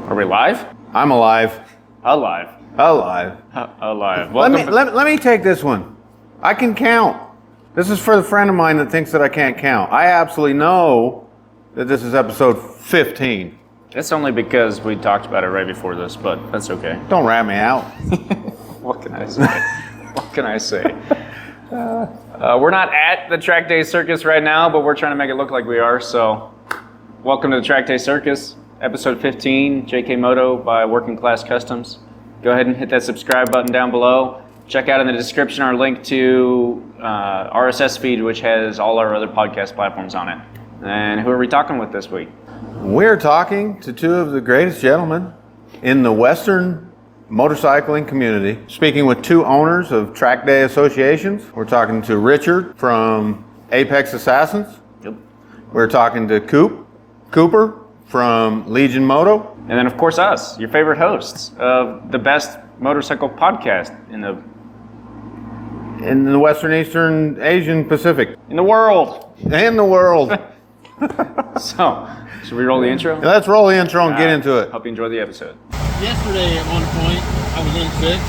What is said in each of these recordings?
Are we live? I'm alive. Alive. Alive. Alive. Let me take this one. I can count. This is for the friend of mine that thinks that I can't count. I absolutely know that this is episode 15. It's only because we talked about it right before this, but that's okay. Don't rat me out. What can I say? What can I say? We're not at the Track Day Circus right now, but we're trying to make it look like we are. So, welcome to the Track Day Circus, episode 15, JKMoto by Working Class Customs. Go ahead and hit that subscribe button down below. Check out in the description our link to RSS feed, which has all our other podcast platforms on it. And who are we talking with this week? We're talking to two of the greatest gentlemen in the Western motorcycling community, speaking with two owners of track day associations. We're talking to Richard from Apex Assassins. Yep. We're talking to Cooper from Legion Moto. And then, of course, us, your favorite hosts of the best motorcycle podcast in the Western, Eastern, Asian, Pacific. in the world. And the world. So, should we roll the intro? Let's roll the intro and get into it. Hope you enjoy the episode. Yesterday at one point, I was in sick.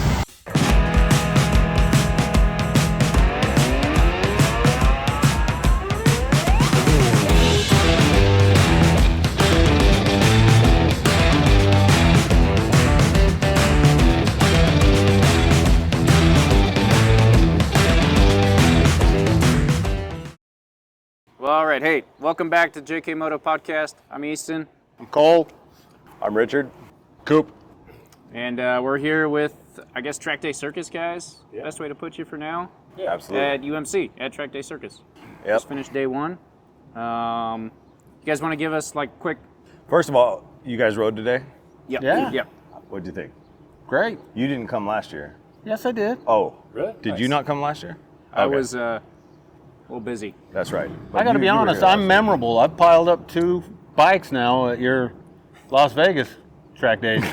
Well, all right. Hey, welcome back to JKMoto Podcast. I'm Easton. I'm Cole. I'm Richard. Coop. And we're here with, I guess, Track Day Circus guys. Yeah. Best way to put you for now. Yeah, absolutely. At UMC, at Track Day Circus. Yep. Just finished day one. You guys want to give us, like, quick... First of all, you guys rode today? Yep. Yeah. Yep. What'd you think? Great. You didn't come last year. Yes, I did. Oh, Really? Did you not come last year? I Okay. was a little busy. That's right. I got to be you were honest, here last I'm year. memorable. I've piled up 2 bikes now at your Las Vegas track days.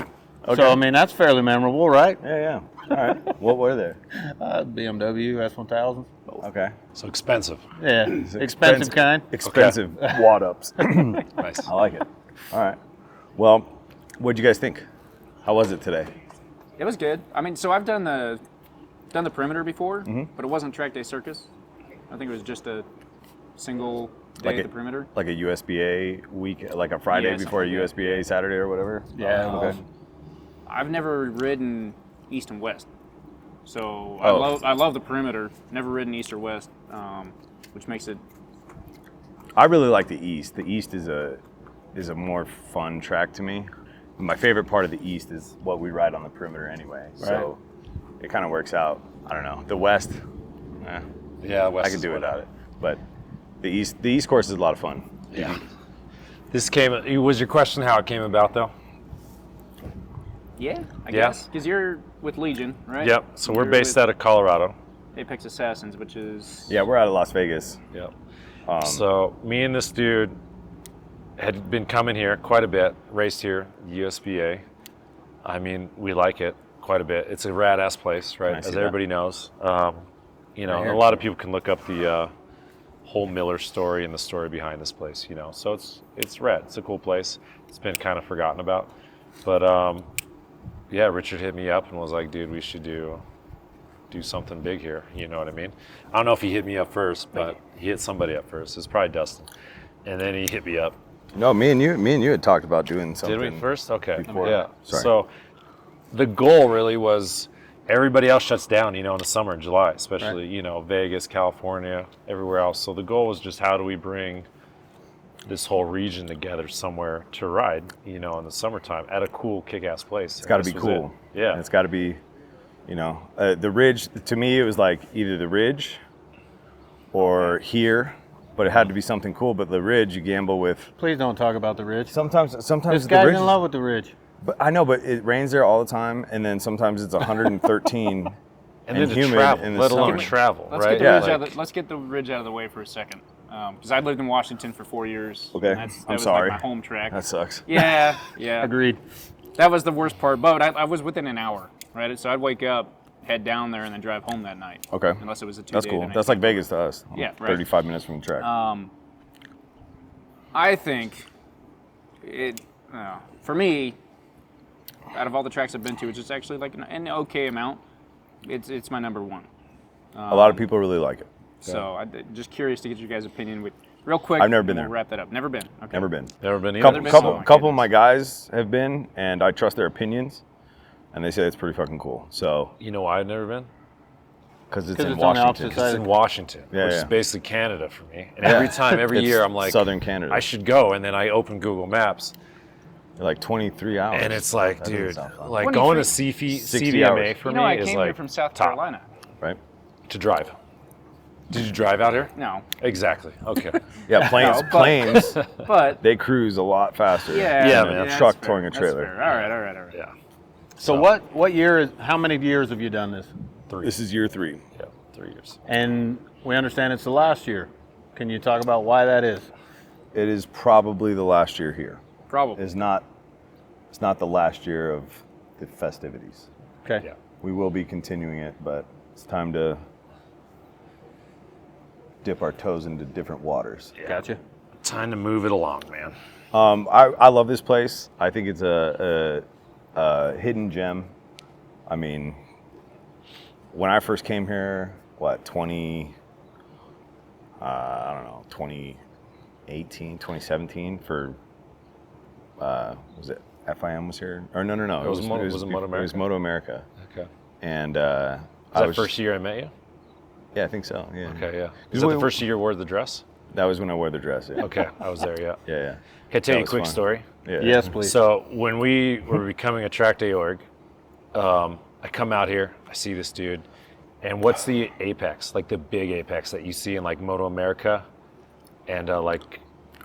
Okay. So, I mean, that's fairly memorable, right? Yeah. All right. What were there? BMW S1000. Okay. So expensive. Yeah, expensive kind. Expensive wad ups. Nice. I like it. All right. Well, what'd you guys think? How was it today? It was good. I mean, so I've done the perimeter before, Mm-hmm. but it wasn't Track Day Circus. I think it was just a single day Like at the perimeter. Like a USBA week, like a Friday Yeah, before a something like that. USBA Saturday or whatever? Yeah. Okay. I've never ridden east and west, so Oh. I love the perimeter. Never ridden east or west, which makes it. I really like the East. The East is a more fun track to me. My favorite part of the East is what we ride on the perimeter anyway. So it kind of works out. I don't know. The West, Yeah, West I could is do what- without it. But the East course is a lot of fun. Yeah. Was your question how it came about though? Yeah, I Yeah. guess because you're with Legion, right? Yep. So we're You're based with out of Colorado. Apex Assassins, which is Yeah, we're out of Las Vegas. Yep. So me and this dude had been coming here quite a bit, raced here, USBA. I mean, we like it quite a bit. It's a rad ass place, right? I see As that. everybody knows. You know, Right here. a lot of people can look up the whole Miller story and the story behind this place, you know. So it's rad. It's a cool place. It's been kind of forgotten about. But yeah, Richard hit me up and was like, dude, we should do something big here. You know what I mean? I don't know if he hit me up first, but he hit somebody up first. It's probably Dustin. And then he hit me up. No, me and you had talked about doing something. Did we first? Okay. before. Yeah. Sorry. So the goal really was everybody else shuts down, you know, in the summer, in July, especially, you know, Vegas, California, everywhere else. So the goal was just how do we bring this whole region together somewhere to ride, you know, in the summertime at a cool, kick-ass place. It's got to be cool. Yeah. And it's got to be, you know, the Ridge. To me, it was like either the Ridge or here, but it had to be something cool. But the Ridge, you gamble with. Please don't talk about the Ridge. Sometimes This the guy's Ridge. in love with the Ridge. But I know, but it rains there all the time, and then sometimes it's 113 and then to humid travel, in the let alone summer. travel, let's right? get the Yeah. ridge out of the, let's get the ridge out of the way for a second, because I lived in Washington for 4 years. Okay, and that I'm was sorry. Like my home track. That sucks. Yeah. Agreed. That was the worst part, but I was within an hour, right? So I'd wake up, head down there, and then drive home that night. Okay. Unless it was a 2-day. That's cool. night. That's like Vegas to us. Yeah, right. 35 minutes from the track. I think for me, out of all the tracks I've been to, which is actually like an okay amount, it's my number one. A lot of people really like it. So I'm just curious to get your guys' opinion with real quick. I've never been We'll there. wrap that up. Never been. Okay. Never been. Never been either. Couple of my guys have been, and I trust their opinions, and they say it's pretty fucking cool. So You know why I've never been? because it's 'Cause in it's on the Washington. opposite side. It's in Washington, Yeah, which yeah. is basically Canada for me. And every time, every It's year, I'm like, Southern Canada. I should go. And then I open Google Maps, They're like 23 hours. and it's like, That doesn't dude, sound fun. like 23 going to 60 CDMA hours. for You know, me I is came like here from South top. Carolina. Right? To drive. Did you drive out here? No, Exactly. Okay. Yeah, planes. No, but- Planes. but They cruise a lot faster. yeah, Yeah, than man. a that's truck fair. towing a That's trailer. fair. All right. Yeah. So what year is? How many years have you done this? 3. This is year 3. Yeah, 3 years. And we understand it's the last year. Can you talk about why that is? It is probably the last year here. Probably. It's not the last year of the festivities. Okay. Yeah. We will be continuing it, but it's time to dip our toes into different waters. Gotcha. Time to move it along, man. I love this place. I think it's a hidden gem. I mean, when I first came here, 2018, 2017 for, was it FIM was here? Or no. Was it Moto It was America? Moto America. Okay. And Was that first year I met you? Yeah, I think so. Yeah. Okay, yeah. Is that the first year you wore the dress? That was when I wore the dress. Yeah. Okay, I was there, yeah. Yeah. Can I tell That you a was quick fun. story? Yeah. Yes, please. So when we were becoming a track day org, I come out here, I see this dude, and what's the apex, like the big apex that you see in like Moto America and like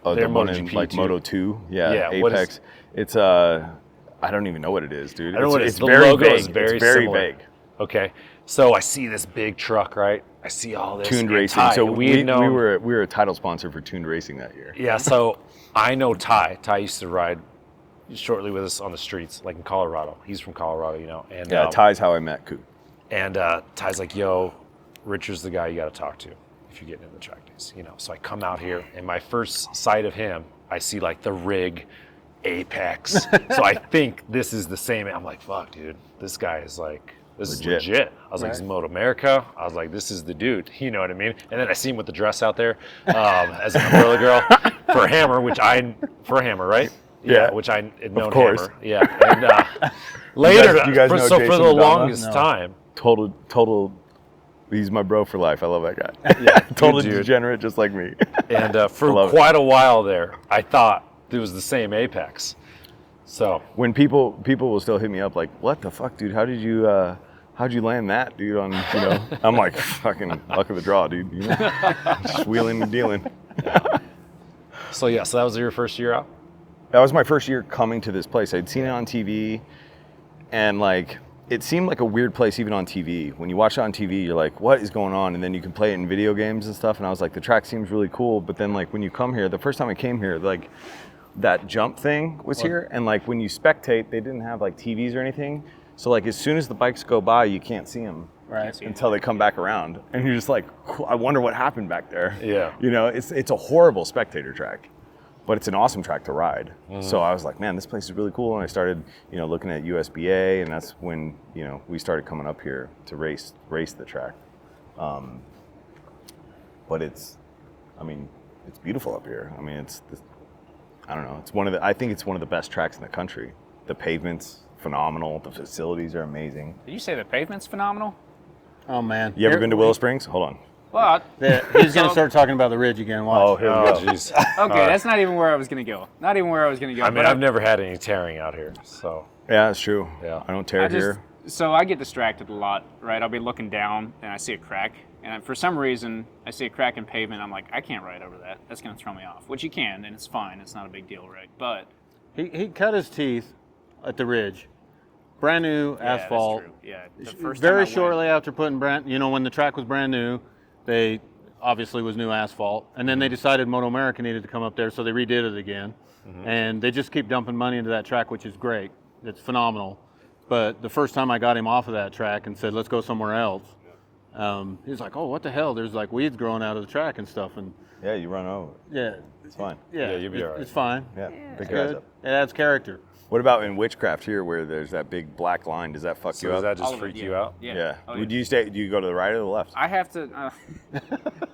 Oh, their the one in MotoGP like too. Moto 2. Yeah. Yeah, what is- Apex. It's I don't even know what it is, dude. I don't know what it is. It's The very logo vague. is very it's very similar. vague. Okay, so I see this big truck, right? I see all this. Tuned and Racing. Ty, So and we known- were a title sponsor for Tuned Racing that year. Yeah, so I know Ty. Ty used to ride shortly with us on the streets, like in Colorado. He's from Colorado, you know. And Yeah, Ty's how I met Coop. And Ty's like, yo, Richard's the guy you got to talk to if you're getting into the track days, you know. So I come out here, and my first sight of him, I see like the rig, Apex. So I think this is the same. I'm like, fuck, dude, this guy is like, this is legit. I was like, this is Moto America. I was like, this is the dude. You know what I mean? And then I see him with the dress out there as an umbrella girl for Hammer, right? Yeah. Which I had known course. Hammer. Yeah. And later, you guys know for the Jason Madonna? longest time, Total. He's my bro for life. I love that guy. yeah, Total good dude. degenerate, just like me. And for love it. quite a while there, I thought it was the same Apex. So When people will still hit me up like, "What the fuck, dude? How'd you land that, dude?" On I'm like, fucking luck of the draw, dude. You know? Just wheeling and dealing. so that was your first year out? That was my first year coming to this place. I'd seen it on TV, and like it seemed like a weird place even on TV. When you watch it on TV, you're like, what is going on? And then you can play it in video games and stuff. And I was like, the track seems really cool. But then like when you come here, the first time I came here, like that jump thing was here. And like when you spectate, they didn't have like TVs or anything. So like as soon as the bikes go by, you can't see them. Right. Until they come back around. And you're just like, cool, I wonder what happened back there. Yeah. You know, it's a horrible spectator track. But it's an awesome track to ride. So I was like, man, this place is really cool. And I started, looking at USBA, and that's when, we started coming up here to race the track. But it's beautiful up here. I mean, I don't know. I think it's one of the best tracks in the country. The pavement's phenomenal. The facilities are amazing. Did you say the pavement's phenomenal? Oh man. You ever been to Willow Springs? Hold on. Well, He's gonna start talking about the ridge again. Watch. Oh, here we go. Jeez. okay, that's not even where I was gonna go. Not even where I was gonna go. I mean, but I've never had any tearing out here, so. Yeah, that's true. Yeah. I don't tear here. So I get distracted a lot, right? I'll be looking down and I see a crack, and for some reason I see a crack in pavement. I'm like, I can't ride over that. That's gonna throw me off. Which you can, and it's fine. It's not a big deal, right? But He cut his teeth at the ridge. Brand new asphalt. That's true. Yeah. The first Very time I shortly after putting when the track was brand new, they obviously was new asphalt, and then they decided Moto America needed to come up there, so they redid it again. And they just keep dumping money into that track, which is great. It's phenomenal. But the first time I got him off of that track and said, let's go somewhere else, he was like, oh, what the hell? There's like weeds growing out of the track and stuff. And Yeah, you run over. yeah, It's fine. yeah, Yeah, you'll be all right. It's fine. Yeah, It's pick your eyes good. up. It adds character. What about in witchcraft here, where there's that big black line? Does that fuck So you does up? that just freak you out? Yeah. Oh, yeah. Do you go to the right or the left? I have to.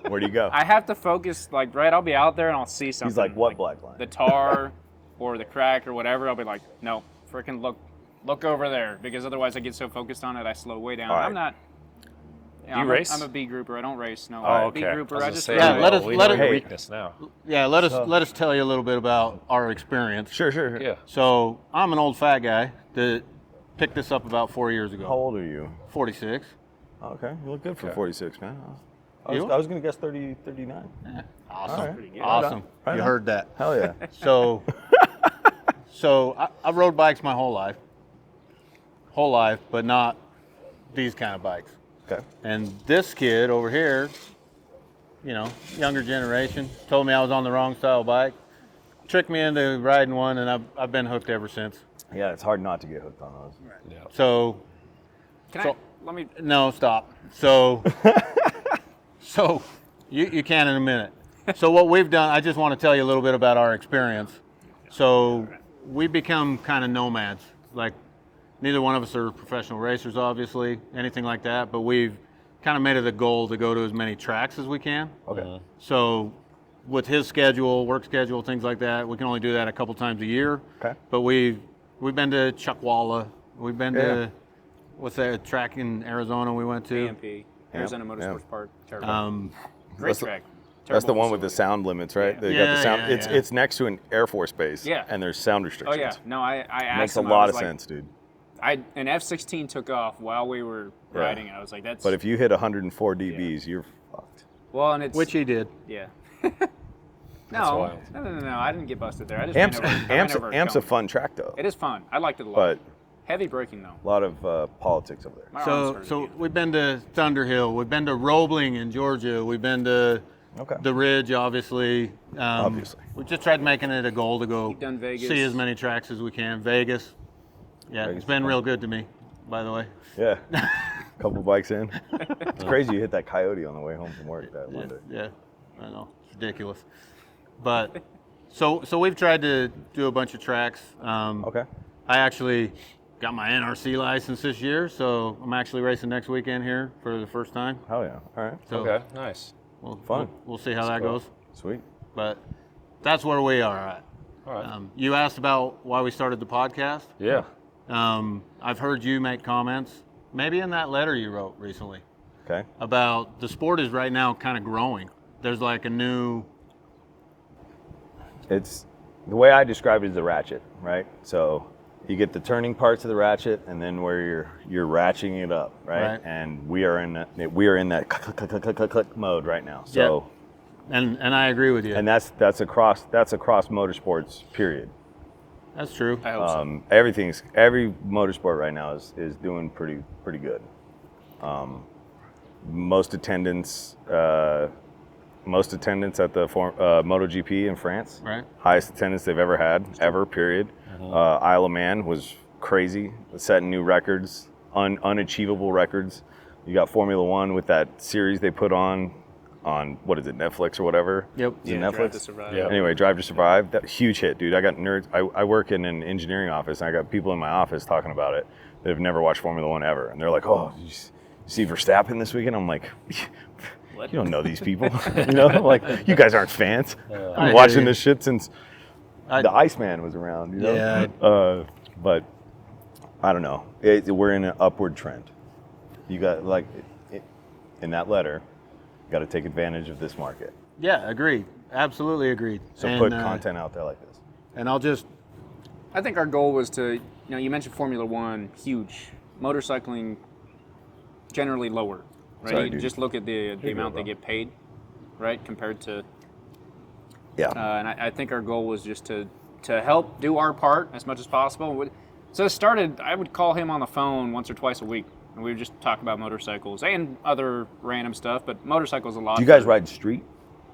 Where do you go? I have to focus. Like, right, I'll be out there and I'll see something. He's like, what black line? The tar, or the crack, or whatever. I'll be like, no, freaking look over there, because otherwise I get so focused on it I slow way down. All right. I'm not. Yeah, You race? I'm a B grouper. I don't race. No. Oh, B okay. grouper. I just say, Yeah, let us- we let know us- your Hey. weakness now. Yeah, let us tell you a little bit about our experience. Sure. Yeah. So I'm an old fat guy that picked this up about 4 years ago. How old are you? 46. Okay, you look good for Okay. 46, man. You? I was going to guess 39. Awesome. All right. Pretty good. Awesome. Right You on. heard that. Hell yeah. So, I rode bikes my whole life, but not these kind of bikes. Okay. And this kid over here, younger generation, told me I was on the wrong style bike, tricked me into riding one, and I've been hooked ever since. Yeah, it's hard not to get hooked on those. Yeah. So, Let me. no, stop. So, you can in a minute. So what we've done, I just want to tell you a little bit about our experience. So we become kind of nomads. Like, neither one of us are professional racers, obviously, anything like that, but we've kind of made it a goal to go to as many tracks as we can. Okay. So with his schedule, work schedule, things like that, we can only do that a couple times a year. Okay. But we've been to Chuckwalla. We've been Yeah. to, what's that track in Arizona we went to? AMP. Arizona Motorsports Park. Terrible. Um, Great that's the- track. That's the Terrible one with the facility. sound limits, right? Yeah. They got the Yeah, sound. yeah. It's next to an Air Force base. Yeah. And there's sound Oh restrictions. yeah. No, I asked Makes a him, I lot was of like, sense, dude. An F-16 took off while we were Yeah. riding, and I was like, that's. But if you hit 104 dBs, you're fucked. well, and it's which he did. yeah. That's No, wild. no. I didn't get busted there. I just Amp's, ran over, I ran over Amp's a cone. fun track though, It is fun. I liked it a lot. but Heavy braking though. a lot of politics over there. My arms So hurt again. we've been to Thunderhill. We've been to Roebling in Georgia. We've been to Okay. the Ridge, obviously. Obviously. We just tried making it a goal to go We've done Vegas. see as many tracks as we can. Vegas. Yeah, Vegas it's been is fun. real good to me, by the way. Yeah. Couple bikes in. It's crazy you hit that coyote on the way home from work that Yeah, Monday. yeah, I know, it's ridiculous. But so we've tried to do a bunch of tracks. Okay. I actually got my NRC license this year, so I'm actually racing next weekend here for the first time. Hell yeah. All right. So Okay, nice. We'll see how that goes. Sweet. But that's where we are at. All right. You asked about why we started the podcast. Yeah. I've heard you make comments, maybe in that letter you wrote recently, Okay. about the sport is right now kind of growing. There's like a new, It's the way I describe it is the ratchet, right? So you get the turning parts of the ratchet, and then where you're ratcheting it up, right? Right. And we are in that click mode right now. So and I agree with you. and that's across motorsports, period. That's true. I hope so. Every motorsport right now is doing pretty good. Most attendance at the MotoGP in France. Right. Highest attendance they've ever had, period. Isle of Man was crazy, setting new records, unachievable records. You got Formula One with that series they put on what is it, Netflix or whatever? Yep. Is it Drive Netflix? to Survive. Yeah. Anyway, Drive to Survive, that huge hit, dude. I got nerds. I work in an engineering office, and I got people in my office talking about it that have never watched Formula One ever, and they're like, "Oh, did you see Verstappen this weekend?" I'm like, What? "You don't know these people, you know? Like, you guys aren't fans. I I'm hear watching you. this shit since I- the Iceman was around, you know." Yeah. But I don't know. We're in an upward trend. You got in that letter. Got to take advantage of this market. Yeah, agreed. Absolutely agreed. So And, put content out there like this. And I'll just, I think our goal was to, you mentioned Formula One, huge. Motorcycling, generally lower, right? Sorry, You dude. just look at the you amount go, they bro. get paid, right, compared to. Yeah. And I think our goal was just to help do our part as much as possible. So it started. I would call him on the phone once or twice a week, and we would just talk about motorcycles and other random stuff, but motorcycles a lot. Do you guys ride street?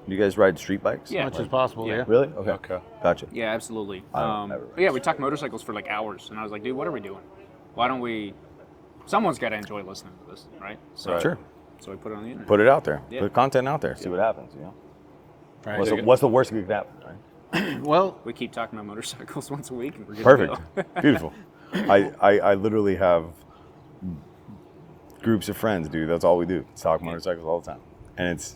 Do you guys ride street bikes? Yeah. as much as possible, yeah. Really? Okay. Okay. Gotcha. Yeah, absolutely. I don't ever But yeah, we talked motorcycles for like hours, and I was like, dude, what are we doing? Why don't we? Someone's got to enjoy listening to this, right? So, Sure. So we put it on the internet. Put it out there. Yeah. Put content out there. See what happens. You know. Right. What's the worst that could happen? Right. Well, We keep talking about motorcycles once a week, and we're good Perfect. to go. Beautiful. I literally have groups of friends, dude. That's all we do. It's talk motorcycles all the time. And it's,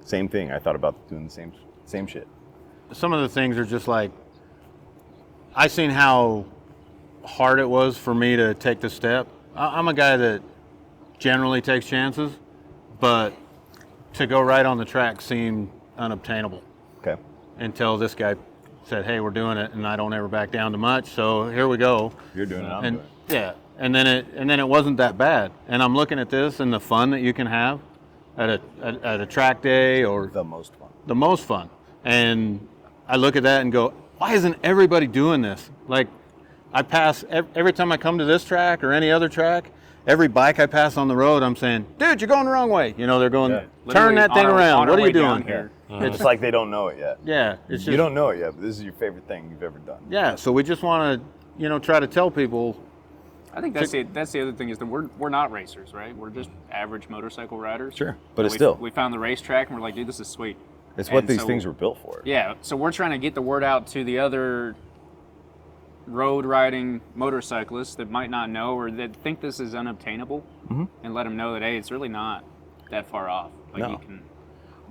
same thing. I thought about doing the same shit. some of the things are just like, I seen how hard it was for me to take the step. I'm a guy that generally takes chances, but to go right on the track seemed unobtainable Okay. until this guy said, hey, we're doing it, and I don't ever back down to much, so here we go. You're doing it. I'm And doing it. yeah, and then it wasn't that bad. And I'm looking at this and the fun that you can have at a track day, or The most fun. the most fun. And I look at that and go, why isn't everybody doing this? Like, I pass every time I come to this track or any other track, every bike I pass on the road, I'm saying, dude, you're going the wrong way. They're going, Yeah. turn that thing around. On our What are way you down doing here? It's like they don't know it yet. Yeah, it's just, You don't know it yet, but this is your favorite thing you've ever done. yeah. So we just want to, try to tell people, I think that's the other thing is that we're not racers, right? We're just average motorcycle riders. Sure. But it's we, still, we found the racetrack and we're like, dude, this is sweet. it's what And these so- things were built for. Yeah, so we're trying to get the word out to the other road riding motorcyclists that might not know or that think this is unobtainable, and let them know that, hey, it's really not that far off. Like, No. you can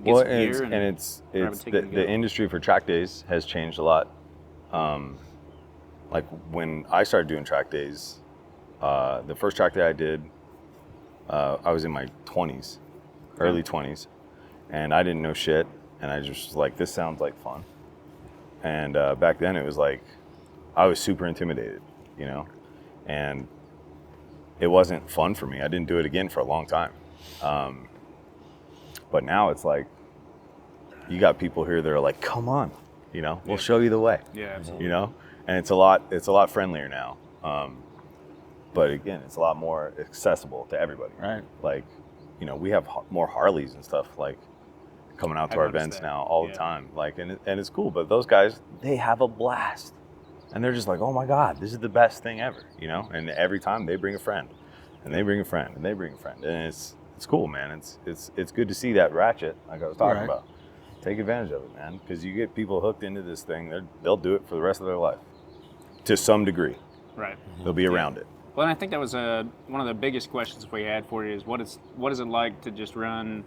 get Well, some gear and it's grab a ticket and the go. industry for track days has changed a lot. Like when I started doing track days, the first track day I did, I was in my 20s, early 20s, and I didn't know shit, and I just was like, this sounds like fun. And back then it was like, I was super intimidated, and it wasn't fun for me. I didn't do it again for a long time. But now it's like, you got people here that are like, come on, we'll show you the way, Yeah, absolutely. and it's a lot friendlier now. But again, it's a lot more accessible to everybody. right? Like, we have more Harleys and stuff like coming out to I our noticed events that. now all the Yeah. time. Like, and it's cool, but those guys, they have a blast. And they're just like, oh my God, this is the best thing ever, And every time they bring a friend, and they bring a friend, and they bring a friend. And it's cool, man. It's good to see that ratchet, like I was talking Right. about. Take advantage of it, man, because you get people hooked into this thing, they'll do it for the rest of their life. To some degree. Right. They'll be around it. Well, and I think that was one of the biggest questions we had for you is what is it like to just run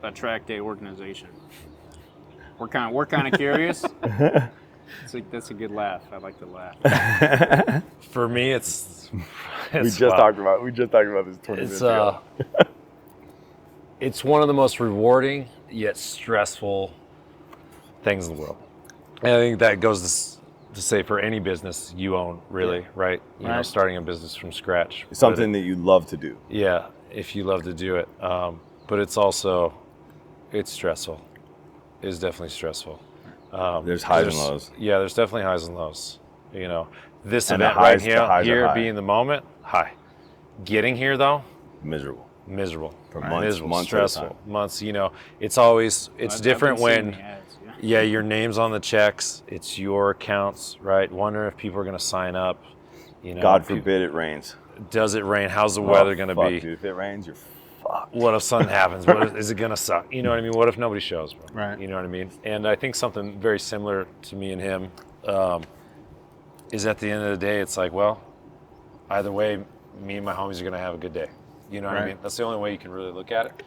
a track day organization? We're kind of curious. That's a good laugh. I like the laugh. For me, it's We just talked about this 20 minutes it's ago. it's one of the most rewarding yet stressful things in the world. And I think that goes to say for any business you own, really, right? Right. Starting a business from scratch. It's something that you love to do. Yeah, if you love to do it. But it's stressful. It's definitely stressful. There's highs and lows. Yeah, there's definitely highs and lows. This And the event highs- right the highs are here high. being the moment, high. Getting here though, Miserable. miserable. For months, miserable, months at a stressful. time. Months, it's always, it's I've different been seeing when, the ads, yeah. your name's on the checks, it's your accounts, right? Wondering if people are going to sign up. God forbid it rains. Does it rain? How's the weather going to Fuck, be? Dude, if it rains, you're fucked. What if something happens? Is it going to suck? You know what I mean? What if nobody shows? Bro? Right. You know what I mean? And I think something very similar to me and him is at the end of the day, it's like, well, either way, me and my homies are going to have a good day. You know what I Right. mean? That's the only way you can really look at it.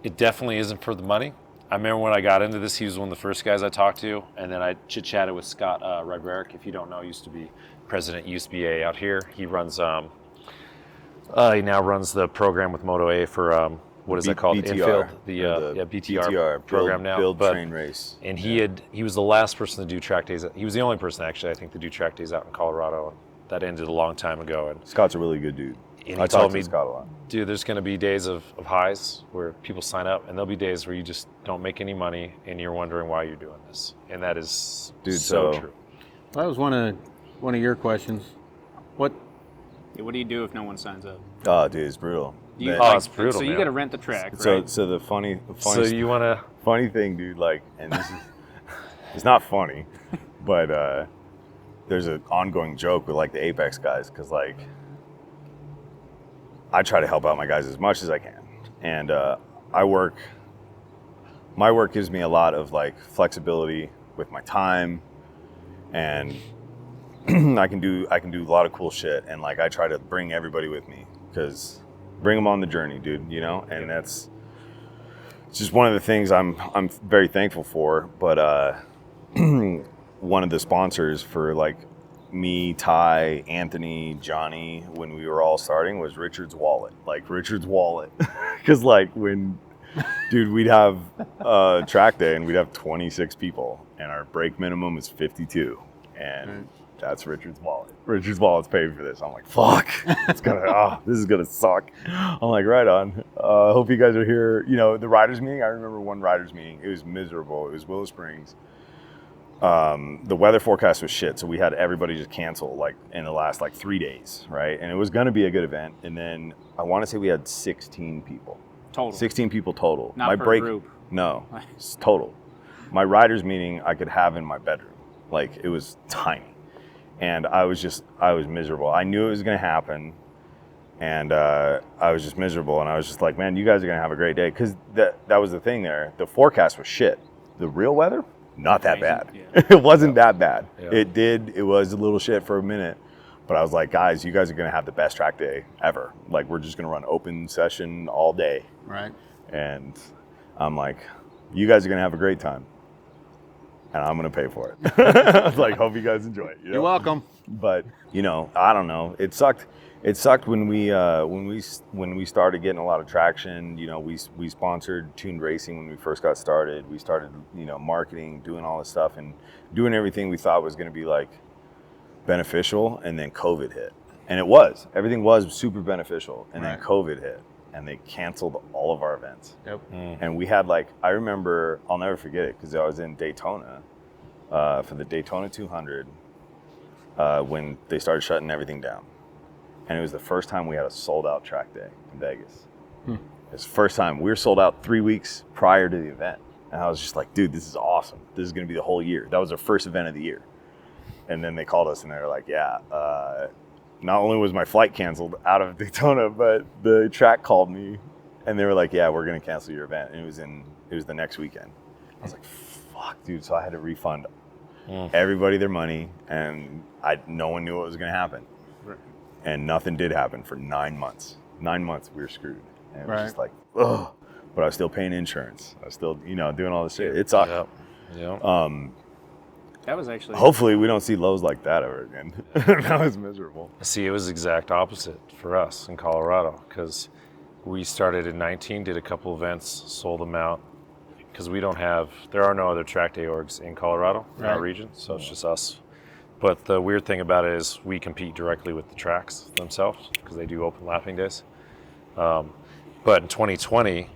It definitely isn't for the money. I remember when I got into this, he was one of the first guys I talked to, and then I chit-chatted with Scott Roderick. If you don't know, used to be president USBA out here. He runs, he now runs the program with Moto A for, what is that called? BTR. Infield, The BTR program now. Build, But- train, race. and he was the last person to do track days. He was the only person actually, I think, to do track days out in Colorado. And that ended a long time ago. And Scott's a really good dude. And I he talk told to me, Scott a lot. dude, there's going to be days of highs where people sign up, and there'll be days where you just don't make any money, and you're wondering why you're doing this. And that is Dude, so so- true. That was one of your questions. What? Yeah, what do you do if no one signs up? Oh, dude, it's brutal. Do you, Man, it's brutal, So you man. got to rent the track, so right? so the funny So you want to? funny thing, dude, like, and this is, it's not funny, but there's an ongoing joke with like the Apex guys, because like I try to help out my guys as much as I can, and my work gives me a lot of like flexibility with my time, and I can do a lot of cool shit. And like I try to bring everybody with me, because bring them on the journey, dude. You know, and that's just one of the things I'm very thankful for. But one of the sponsors for like me, Ty, Anthony, Johnny, when we were all starting, was Richard's Wallet. Like Richard's Wallet, because like when, dude, we'd have track day and we'd have 26 people, and our break minimum is 52, and that's Richard's Wallet. Richard's Wallet's paid for this. I'm like, fuck, it's gonna, this is gonna suck. I'm like, right on. Hope you guys are here. You know, the riders meeting. I remember one riders meeting. It was miserable. It was Willow Springs. The weather forecast was shit, so we had everybody just cancel like in the last like 3 days, right? And it was going to be a good event, and then I want to say we had 16 people Total. 16 people total. Not per group. No, it's total. My riders meeting I could have in my bedroom. Like it was tiny, and I was miserable. I knew it was going to happen, and I was just miserable, and I was just like, man, you guys are going to have a great day, because that was the thing there. The forecast was shit. The real weather, not that bad. Yeah. It wasn't that bad. Yeah. It was a little shit for a minute, but I was like, guys, you guys are going to have the best track day ever. Like, we're just going to run open session all day. Right. And I'm like, you guys are going to have a great time, and I'm going to pay for it. I was like, hope you guys enjoy it. You know? You're welcome. But, you know, I don't know. It sucked. It sucked when we started getting a lot of traction. You know, we sponsored Tuned Racing when we first got started. We started, you know, marketing, doing all this stuff, and doing everything we thought was going to be like beneficial. And then COVID hit, and it was. Everything was super beneficial, and then COVID hit, and they canceled all of our events. Yep. And we had like, I remember, I'll never forget it, because I was in Daytona for the Daytona 200 when they started shutting everything down. And it was the first time we had a sold-out track day in Vegas. It's the first time. We were sold out 3 weeks prior to the event. And I was just like, dude, this is awesome. This is going to be the whole year. That was our first event of the year. And then they called us, and they were like, yeah, not only was my flight canceled out of Daytona, but the track called me, and they were like, yeah, we're going to cancel your event. And it was the next weekend. I was like, fuck, dude. So I had to refund everybody their money, and no one knew what was going to happen. And nothing did happen for 9 months. 9 months we were screwed. And it was just like, ugh. But I was still paying insurance. I was still, you know, doing all this shit. It sucked. Yep. That was actually. Hopefully we don't see lows like that ever again. That was miserable. See, it was the exact opposite for us in Colorado, because we started in 19, did a couple events, sold them out, because there are no other track day orgs in Colorado, in our region, so it's just us. But the weird thing about it is we compete directly with the tracks themselves, because they do open lapping days. But in 2020,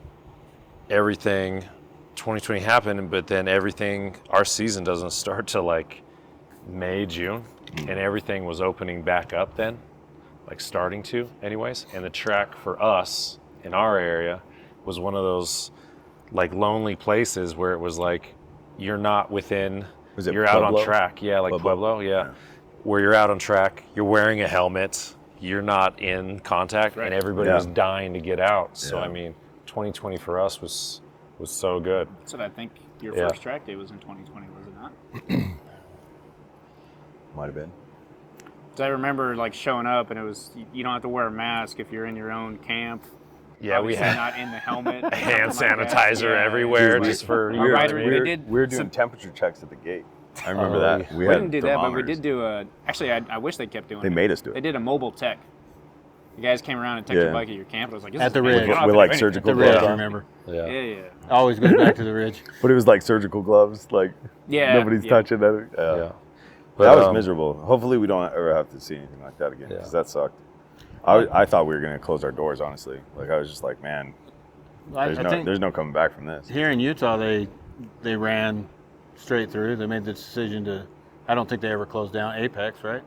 2020 happened, but then our season doesn't start till like May, June, and everything was opening back up then, like starting to anyways. And the track for us in our area was one of those like lonely places where it was like, you're not within, you're out on track. Yeah, like Pueblo, yeah. Where you're out on track, you're wearing a helmet, you're not in contact, and everybody was dying to get out. So, I mean, 2020 for us was so good. That's what I think your first track day was in 2020, was it not? Might have been. So I remember like showing up, and it was, you don't have to wear a mask if you're in your own camp. Yeah, Obviously we had not in the helmet. hand sanitizer everywhere, just for we were doing temperature checks at the gate. I remember that. We didn't do that, but we did do actually, I wish they kept doing it. They made us do it. They did a mobile tech. You guys came around and took your bike at your camp. I was like, this at is the ridge. With like surgical The ridge, gloves. I remember. Yeah. Always goes back to the ridge. But it was like surgical gloves, like nobody's touching that. Yeah. But that was miserable. Hopefully we don't ever have to see anything like that again, because that sucked. I thought we were going to close our doors, honestly. Like, I was just like, man, there's no coming back from this. Here in Utah, they ran straight through. They made the decision to, I don't think they ever closed down Apex, right?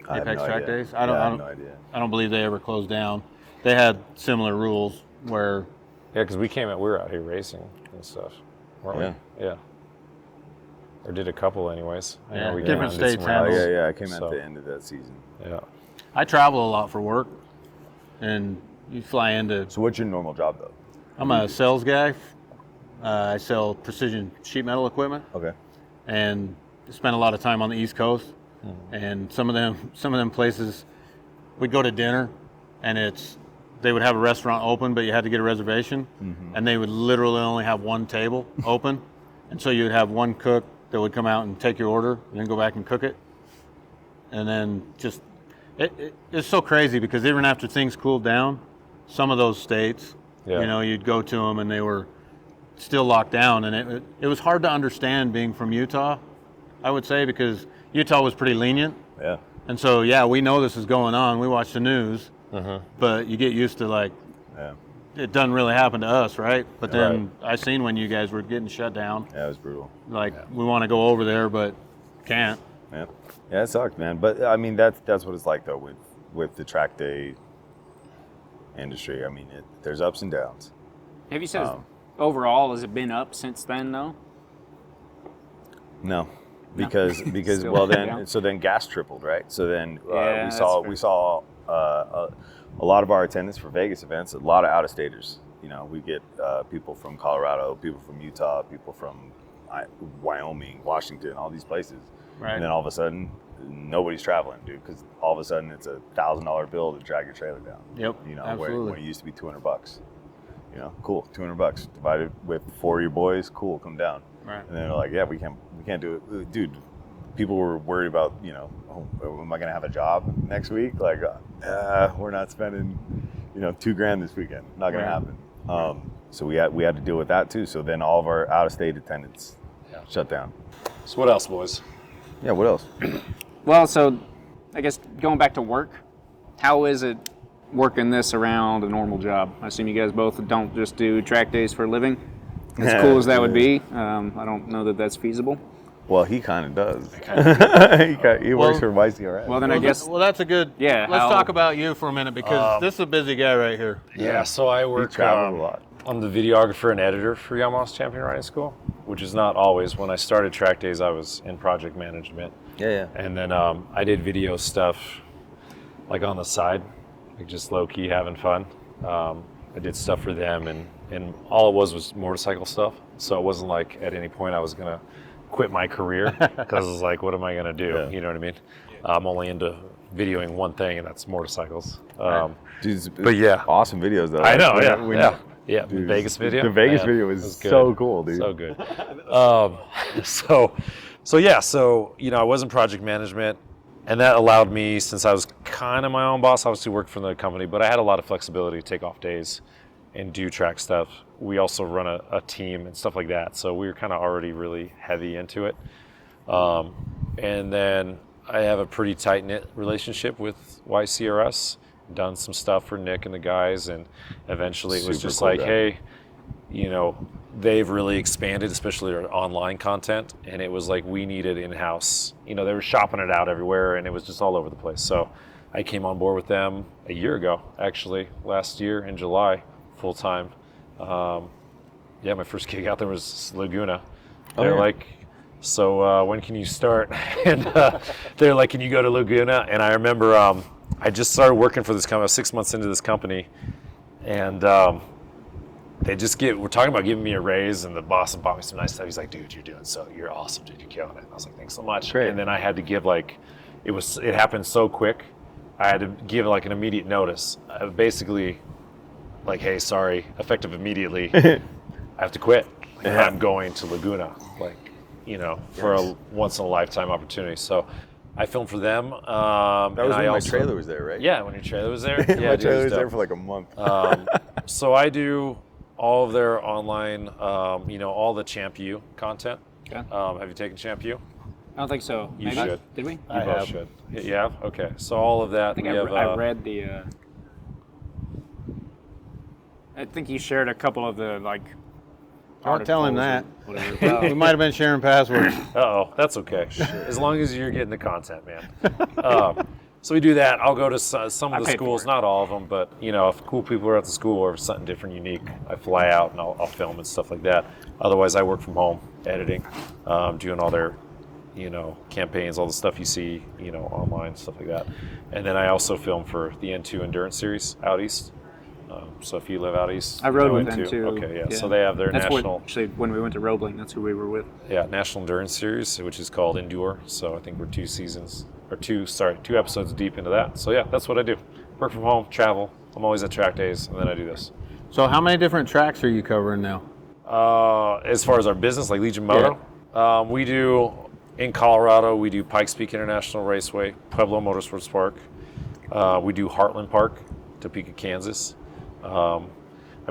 Apex Track Days? I have no idea. I don't believe they ever closed down. They had similar rules where... Yeah, because we were out here racing and stuff, weren't we? Yeah. Or did a couple anyways. I know we different states. I came at the end of that season. Yeah. I travel a lot for work, and you fly into... So what's your normal job, though? I'm a sales guy. I sell precision sheet metal equipment. Okay. and spent a lot of time on the East Coast. And some of them places, we'd go to dinner, and they would have a restaurant open, but you had to get a reservation, and they would literally only have one table open, and so you'd have one cook that would come out and take your order, and then go back and cook it, and then just it's so crazy because even after things cooled down, some of those states, you'd go to them and they were still locked down, and it was hard to understand being from Utah, I would say, because Utah was pretty lenient. Yeah. And so, we know this is going on. We watch the news, but you get used to it doesn't really happen to us, right? But then I seen when you guys were getting shut down. Yeah, it was brutal. We want to go over there, but can't. Yeah, it sucked, man. But I mean, that's what it's like though with the track day industry. I mean, there's ups and downs. Have you said overall, has it been up since then, though? No. Because then gas tripled, right? So then we saw a lot of our attendance for Vegas events, a lot of out-of-staters. We get people from Colorado, people from Utah, people from Wyoming, Washington, all these places. Right. And then all of a sudden, nobody's traveling, dude, because all of a sudden it's $1,000 bill to drag your trailer down. Yep. Absolutely. Where it used to be $200. Cool, $200 divided with 4 of your boys. Cool, come down. Right. And then they're like, we can't do it, dude. People were worried about, am I gonna have a job next week? Like, we're not spending, $2,000 this weekend. Not gonna happen. So we had to deal with that too. So then all of our out-of-state attendance shut down. So what else, boys? Yeah, what else? Well, so I guess going back to work, how is it working this around a normal job? I assume you guys both don't just do track days for a living. As cool as that would be, I don't know that that's feasible. Well, he kind of does. He works for YCRS. Well, then I guess. Well, that's a good. Yeah. Let's talk about you for a minute because this is a busy guy right here. Yeah. So I work a lot. I'm the videographer and editor for Yamaha's Champion Riding School, which is not always. When I started track days, I was in project management. Yeah. And then I did video stuff, like on the side, like just low key having fun. I did stuff for them, and all it was motorcycle stuff. So it wasn't like at any point I was gonna quit my career because I was like, what am I gonna do? Yeah. You know what I mean? I'm only into videoing one thing, and that's motorcycles. But yeah, awesome videos though. I know. Yeah. Dude, the Vegas video. The Vegas video was so cool, dude. So good. So I was in project management, and that allowed me, since I was kind of my own boss, obviously worked for the company, but I had a lot of flexibility to take off days and do track stuff. We also run a team and stuff like that, so we were kind of already really heavy into it. And then I have a pretty tight-knit relationship with YCRS. Done some stuff for Nick and the guys, and eventually it was just cool, like, hey, they've really expanded, especially their online content, and it was like we needed in-house. They were shopping it out everywhere, and it was just all over the place. So I came on board with them a year ago, actually, last year in July, full-time. My first gig out there was Laguna. They're like, so when can you start? And they're like, can you go to Laguna? And I remember I just started working for this company. I was 6 months into this company, and we're talking about giving me a raise, and the boss bought me some nice stuff. He's like, dude, you're awesome, dude, you're killing it. I was like, thanks so much. Great. And then I had to give it happened so quick, I had to give an immediate notice. Basically, hey, sorry, effective immediately, I have to quit. I'm going to Laguna, for a once in a lifetime opportunity. So I filmed for them. That was when my trailer was there, right? Yeah, when your trailer was there. My trailer was there for like a month. So I do all of their online, all the Champ U content. Okay. Have you taken Champ U? I don't think so. You should. Did we? You both should. Yeah? Okay. So all of that. I think I read the... I think you shared a couple of the, Don't tell him that. Whatever. We might have been sharing passwords. Uh-oh, that's okay. As long as you're getting the content, man. So we do that. I'll go to some of the schools, not all of them, but if cool people are at the school or something different, unique, I fly out and I'll film and stuff like that. Otherwise, I work from home, editing, doing all their, campaigns, all the stuff you see, online, stuff like that. And then I also film for the N2 Endurance Series out east. So if you live out east, I rode you know with it them too. Okay, yeah. So they have their That's national, actually when we went to Roebling, that's who we were with. National Endurance Series, which is called Endure. So I think we're 2 episodes deep into that. So yeah, that's what I do. Work from home, travel. I'm always at track days, and then I do this. So how many different tracks are you covering now? As far as our business, like Legion Moto, we do in Colorado. We do Pikes Peak International Raceway, Pueblo Motorsports Park. We do Heartland Park, Topeka, Kansas. I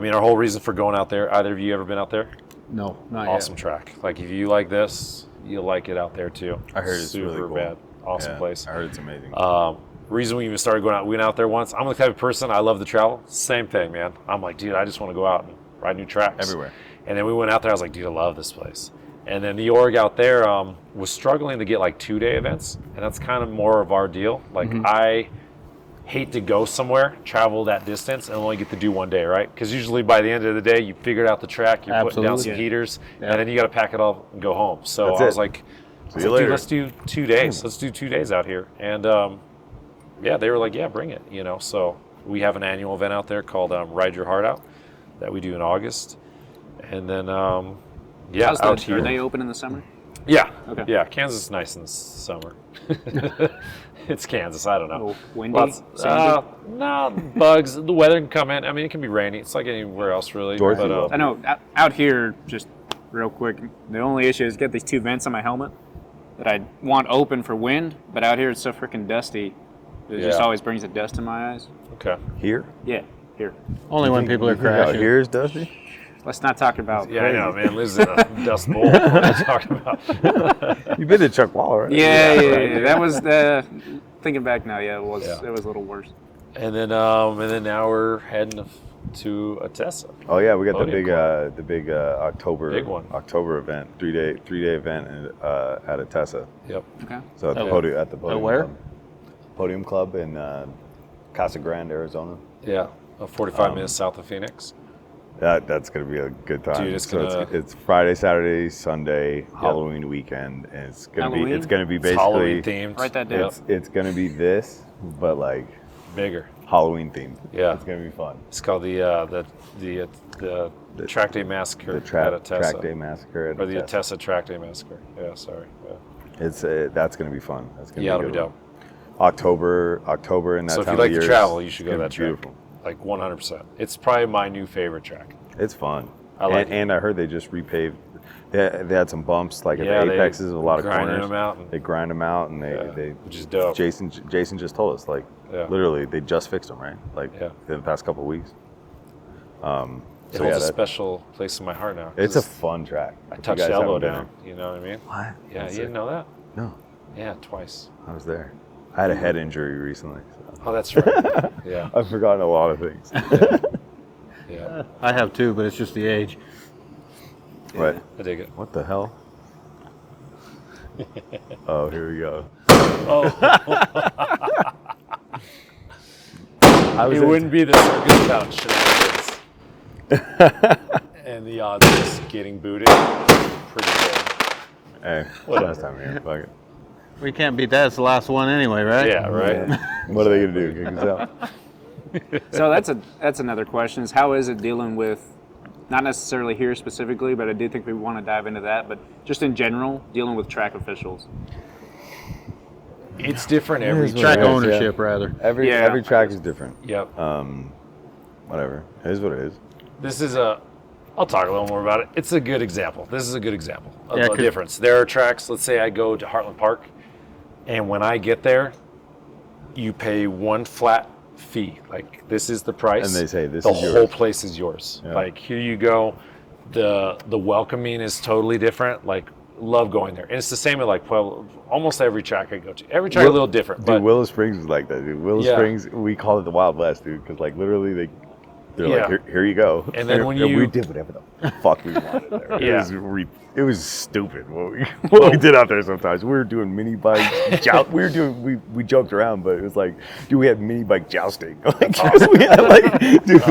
mean, our whole reason for going out there. Either of you ever been out there? No, not Awesome yet. track. Like if you like this, you'll like it out there too. I heard it's super really cool. bad. Awesome place. I heard it's amazing. Reason we even started going out, we went out there once. I'm the type of person, I love to travel. Same thing, man. I'm like, dude, I just want to go out and ride new tracks. Everywhere. And then we went out there, I was like, dude, I love this place. And then the org out there was struggling to get like 2-day events. And that's kind of more of our deal. Like I hate to go somewhere, travel that distance, and only get to do 1 day, right? Because usually by the end of the day, you figured out the track, you're putting down some heaters, and then you got to pack it all and go home. So That's I was it. like, See you later. dude, let's do 2 days. Let's do 2 days out here. And they were like, yeah, bring it. So we have an annual event out there called Ride Your Heart Out that we do in August. And then, out here. Are they open in the summer? Yeah. Okay. Yeah, Kansas is nice in the summer. It's Kansas. I don't know. Oh, windy? Sandy? No, bugs. The weather can come in. I mean, it can be rainy. It's like anywhere else, really. Dorothy But, will. I know, out here, just real quick, the only issue is get these 2 vents on my helmet that I want open for wind, but out here it's so freaking dusty. It just always brings the dust in my eyes. Okay. Here? Yeah, here. Only when people are crashing. Here's Dusty? Let's not talk about Yeah, I know, man. Lives in a dust bowl. What are you talking about? You've been to Chuck Waller, right? Yeah. That was thinking back now. Yeah, it was a little worse. And then now we're heading to Atessa. Oh yeah, we got Podium the big October Big one. October event, 3-day event at Atessa. Yep. Okay. So at the Podium where? Club. Podium Club in Casa Grande, Arizona. Yeah. 45 minutes south of Phoenix. That's gonna be a good time. Dude, it's it's Friday, Saturday, Sunday, Halloween weekend, and it's gonna be It's basically Halloween themed. Write that down. it's gonna be this, but like Bigger. Halloween themed. Yeah. It's gonna be fun. It's called the Track Day Massacre The at Atessa. Track Day Massacre at Or the Atessa. Atessa Track Day Massacre. Yeah, sorry. Yeah. It's that's gonna be fun. That's gonna Yeah, be it'll be good. dope. October, and that So if time you like of to year travel, is you should go to gonna that be track. beautiful. Like 100%. It's probably my new favorite track. It's fun. I like and I heard they just repaved. They had some bumps like at Yeah, the they apexes of a lot of grinded corners. them out and- They grind them out, and they which is dope. Jason just told us, like, literally they just fixed them, right? Like in the past couple of weeks. It holds a special place in my heart now. It's a fun track. I If you touched guys elbow haven't been down. You know what I mean? What? Yeah, That's you didn't know that? No, Yeah, twice. I was there. I had a head injury recently. So. Oh, that's right. Yeah. I've forgotten a lot of things. Yeah. I have too, but it's just the age. What? I dig it. What the hell? Oh, here we go. It wouldn't be the circus without shenanigans. And the odds of us getting booted, pretty good. Hey, last time here. Fuck it. We can't beat that. It's the last one anyway, right? Yeah, right? What are they gonna do? Kick us out? So that's another question: is how is it dealing with, not necessarily here specifically, but I do think we want to dive into that, but just in general, dealing with track officials. It's different every Track It is, ownership, rather. Every track is different. Yep. Whatever. It is what it is. This is I'll talk a little more about it. It's a good example. This is a good example of Yeah, the 'cause- difference. There are tracks, let's say I go to Heartland Park, and when I get there, you pay one flat fee. Like, this is the price. And they say, "This the is yours." whole place is yours. Yeah. Like, here you go. The welcoming is totally different. Like, love going there. And it's the same at like Pueblo. Almost every track I go to. Every track a little different. Dude, But Willow Springs was like that, dude. Willow Yeah. Springs, we call it the Wild West, dude, because like literally they're Yeah. like, here you go. And then when we you- did whatever the fuck we wanted there. Yeah. It was stupid what we did out there sometimes. We were doing mini bike we joked around, but it was like, dude, we had mini bike jousting. Like, we had like, dude.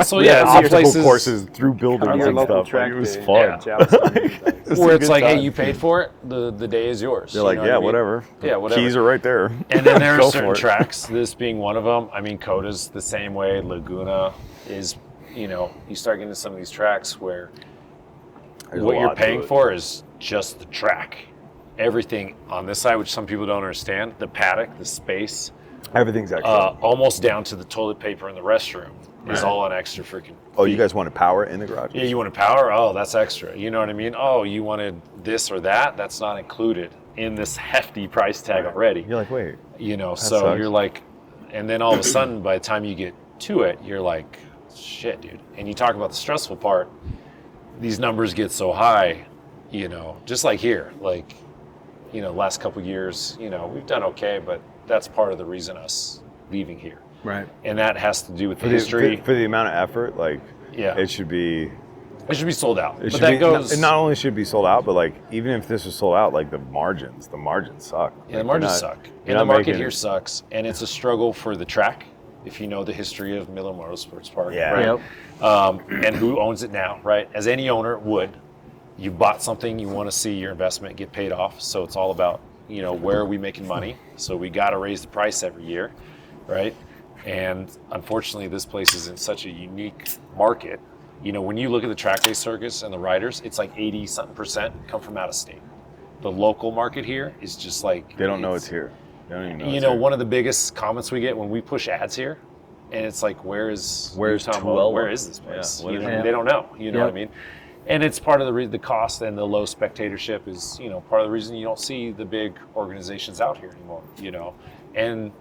So yeah, some obstacle places courses through buildings Your and local stuff. track Like, it was day. fun. Yeah. Jousting. where it's good like, hey, time. you paid for it, the day is yours. They're You like, know what yeah, I mean? whatever. Yeah, whatever. Keys are right there. And then there are Go certain for it. tracks, this being one of them. I mean, Coda's the same way. Laguna is, you start getting to some of these tracks where There's a what you're lot to paying it. for is just the track. Everything on this side, which some people don't understand, the paddock, the space, Everything's extra. almost down to the toilet paper in the restroom is all an extra freaking oh, you fee. guys wanted power in the garage? Yeah, you wanted power? Oh, that's extra. You know what I mean? Oh, you wanted this or that? That's not included in this hefty price tag already. You're like, wait. So sucks. you're like, and then all of a sudden, by the time you get to it, you're like, shit, dude. And you talk about the stressful part, these numbers get so high, just like here, last couple years, we've done okay, but that's part of the reason us leaving here. Right. And that has to do with the For history. for the amount of effort, Yeah. it should be. It should be sold out. It But should that be, goes. It not only should be sold out, but even if this was sold out, the margins suck. Yeah, the margins suck. And the market here sucks. And it's a struggle for the track, if you know the history of Miller Motorsports Park. Yeah. Right? Yep. And who owns it now, right? As any owner would. You bought something, you want to see your investment get paid off. So it's all about, where are we making money? So we got to raise the price every year, right? And unfortunately, this place is in such a unique market. When you look at the track day circus and the riders, it's like 80-something% come from out of state. The local market here is just like... They don't know it's here. They don't even know it's here. One of the biggest comments we get when we push ads here, and it's like, where's Where's Utah Twelve? Moto? Where is this place? Yeah, what is it? They don't know. You know what I mean? And it's part of the cost and the low spectatorship is, part of the reason you don't see the big organizations out here anymore, And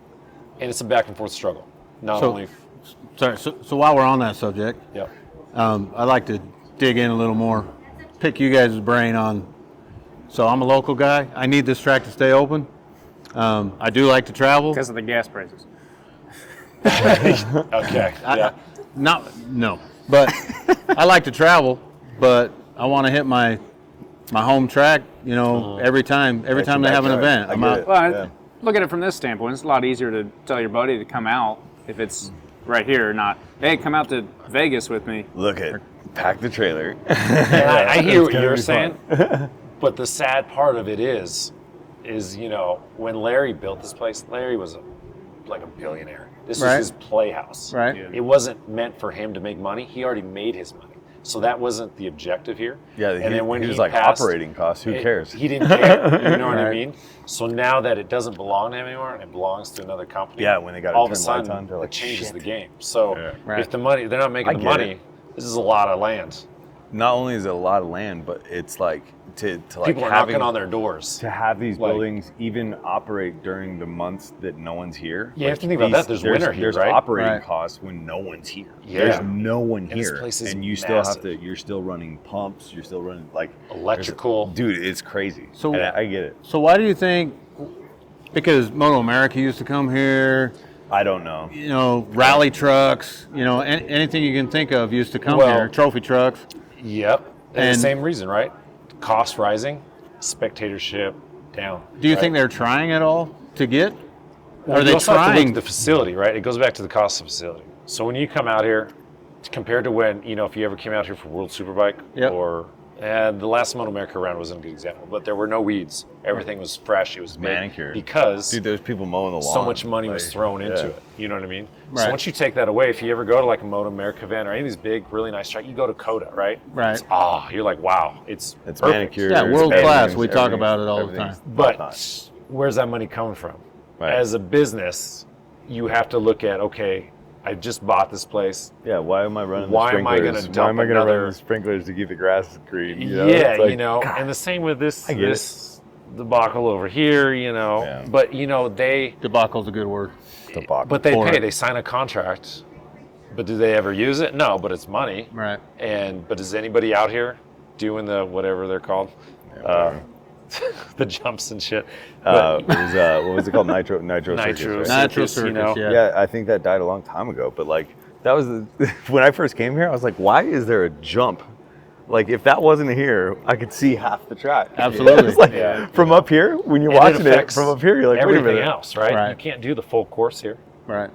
it's a back and forth struggle. Not So- only... Sorry. So while we're on that subject, Yep. I'd like to dig in a little more, pick you guys' brain on. So I'm a local guy. I need this track to stay open. I do like to travel. Because of the gas prices. Okay. Yeah. No, but I like to travel. But I want to hit my home track. Every time they have an event, I'm out. Well, look at it from this standpoint. It's a lot easier to tell your buddy to come out if it's right here, not, hey, come out to Vegas with me. Look at pack the trailer. And I hear It's what gonna you're be saying, but the sad part of it is when Larry built this place, Larry was like a billionaire. This was Right. his playhouse. Right. It wasn't meant for him to make money. He already made his money. So that wasn't the objective here. Yeah, and then when he was passed, operating costs. Who cares? He didn't care. You know what I Right. mean? So now that it doesn't belong to him anymore and it belongs to another company, Yeah, when they gotta all of a turn lights sudden on, they're like, it changes "Shit." the game. So Yeah. Right. if they're not making I the get money, it. this is a lot of land. Not only is it a lot of land, but it's to People are having, knocking on their doors. to have these Like- buildings even operate during the months that no one's here. Yeah, you have to think about that. There's winter here, There's right? operating Right. costs when no one's here. Yeah. There's no one And this here, place is and you massive. you're still running pumps. You're still running Electrical. Dude, it's crazy. So- And I get it. So why do you think? Because Moto America used to come here. I don't know. Rally trucks. Anything you can think of used to come Well- here. Trophy trucks. Yep. And And- the same reason, right? Cost rising, spectatorship down. Do you right? think they're trying at all to get? Well, Are you they also have to look trying? at the facility, right? It goes back to the cost of the facility. So when you come out here, compared to when, if you ever came out here for World Superbike Yep. or the last Moto America round wasn't a good example, but there were no weeds. Everything was fresh. It was made Manicured. because Dude, there's people mowing the lawn. so much money was thrown into yeah. it. You know what I mean? Right. So once you take that away, if you ever go to a Moto America event or any of these big, really nice tracks, you go to Coda, right? Right. It's, you're like, wow, it's It's perfect. manicured. Yeah, it's world painted, class. We talk everything's- about it all the everything's time. But top-notch. where's that money coming from? Right. As a business, you have to look at, okay, I just bought this place. Yeah, why am I running Why the am I sprinklers? gonna Why am dump I going to another- run the sprinklers to keep the grass green? Yeah, It's like, and the same with this I get this debacle over here, Yeah. But they Debacle's a good word. debacle. but they For pay, it. they sign a contract. But do they ever use it? No, but it's money. Right. But is anybody out here doing the whatever they're called? The jumps and shit. It was, what was it called? Nitro Nitro Circus, right? Nitro Circus, Circus, yeah. Yeah, I think that died a long time ago. But that was when I first came here. I was like, why is there a jump? If that wasn't here, I could see half the track. Absolutely. It's like Yeah. from up here when you're And watching it affects from up here, you're like, wait a everything minute. else, right? Right. You can't do the full course here. Right.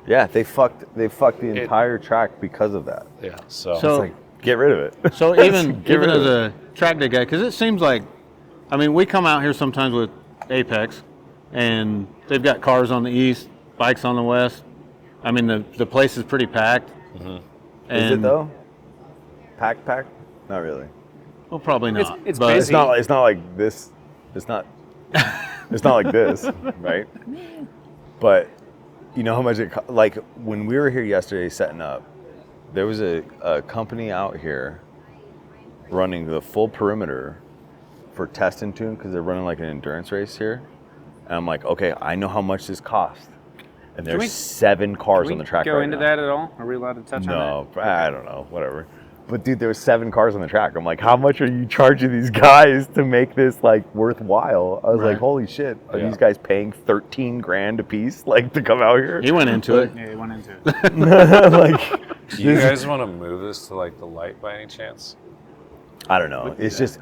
Yeah, they fucked the entire track because of that. Yeah. So It's like, get rid of it. So even Get rid as of a track day guy, because it seems like, I mean, we come out here sometimes with Apex, and they've got cars on the east, bikes on the west. I mean, the place is pretty packed. Is And, it though? Pack? Not really. Well, probably not. it's but busy. It's not like this. It's not. It's not like this, right? But you know how much like when we were here yesterday setting up, there was a company out here running the full perimeter for test and tune because they're running like an endurance race here. And I'm like, okay, I know how much this cost. And there's 7 cars on the track. Go right into now. that at all? Are we allowed to touch on No, I don't know, whatever. But dude, there were 7 cars on the track. I'm like, how much are you charging these guys to make this like worthwhile? I was like, holy shit, are these guys paying $13,000 a piece like to come out here? he went into it. that? Yeah, he went into it. Like, do you guys want to move this to like the light by any chance? I don't know. It's just,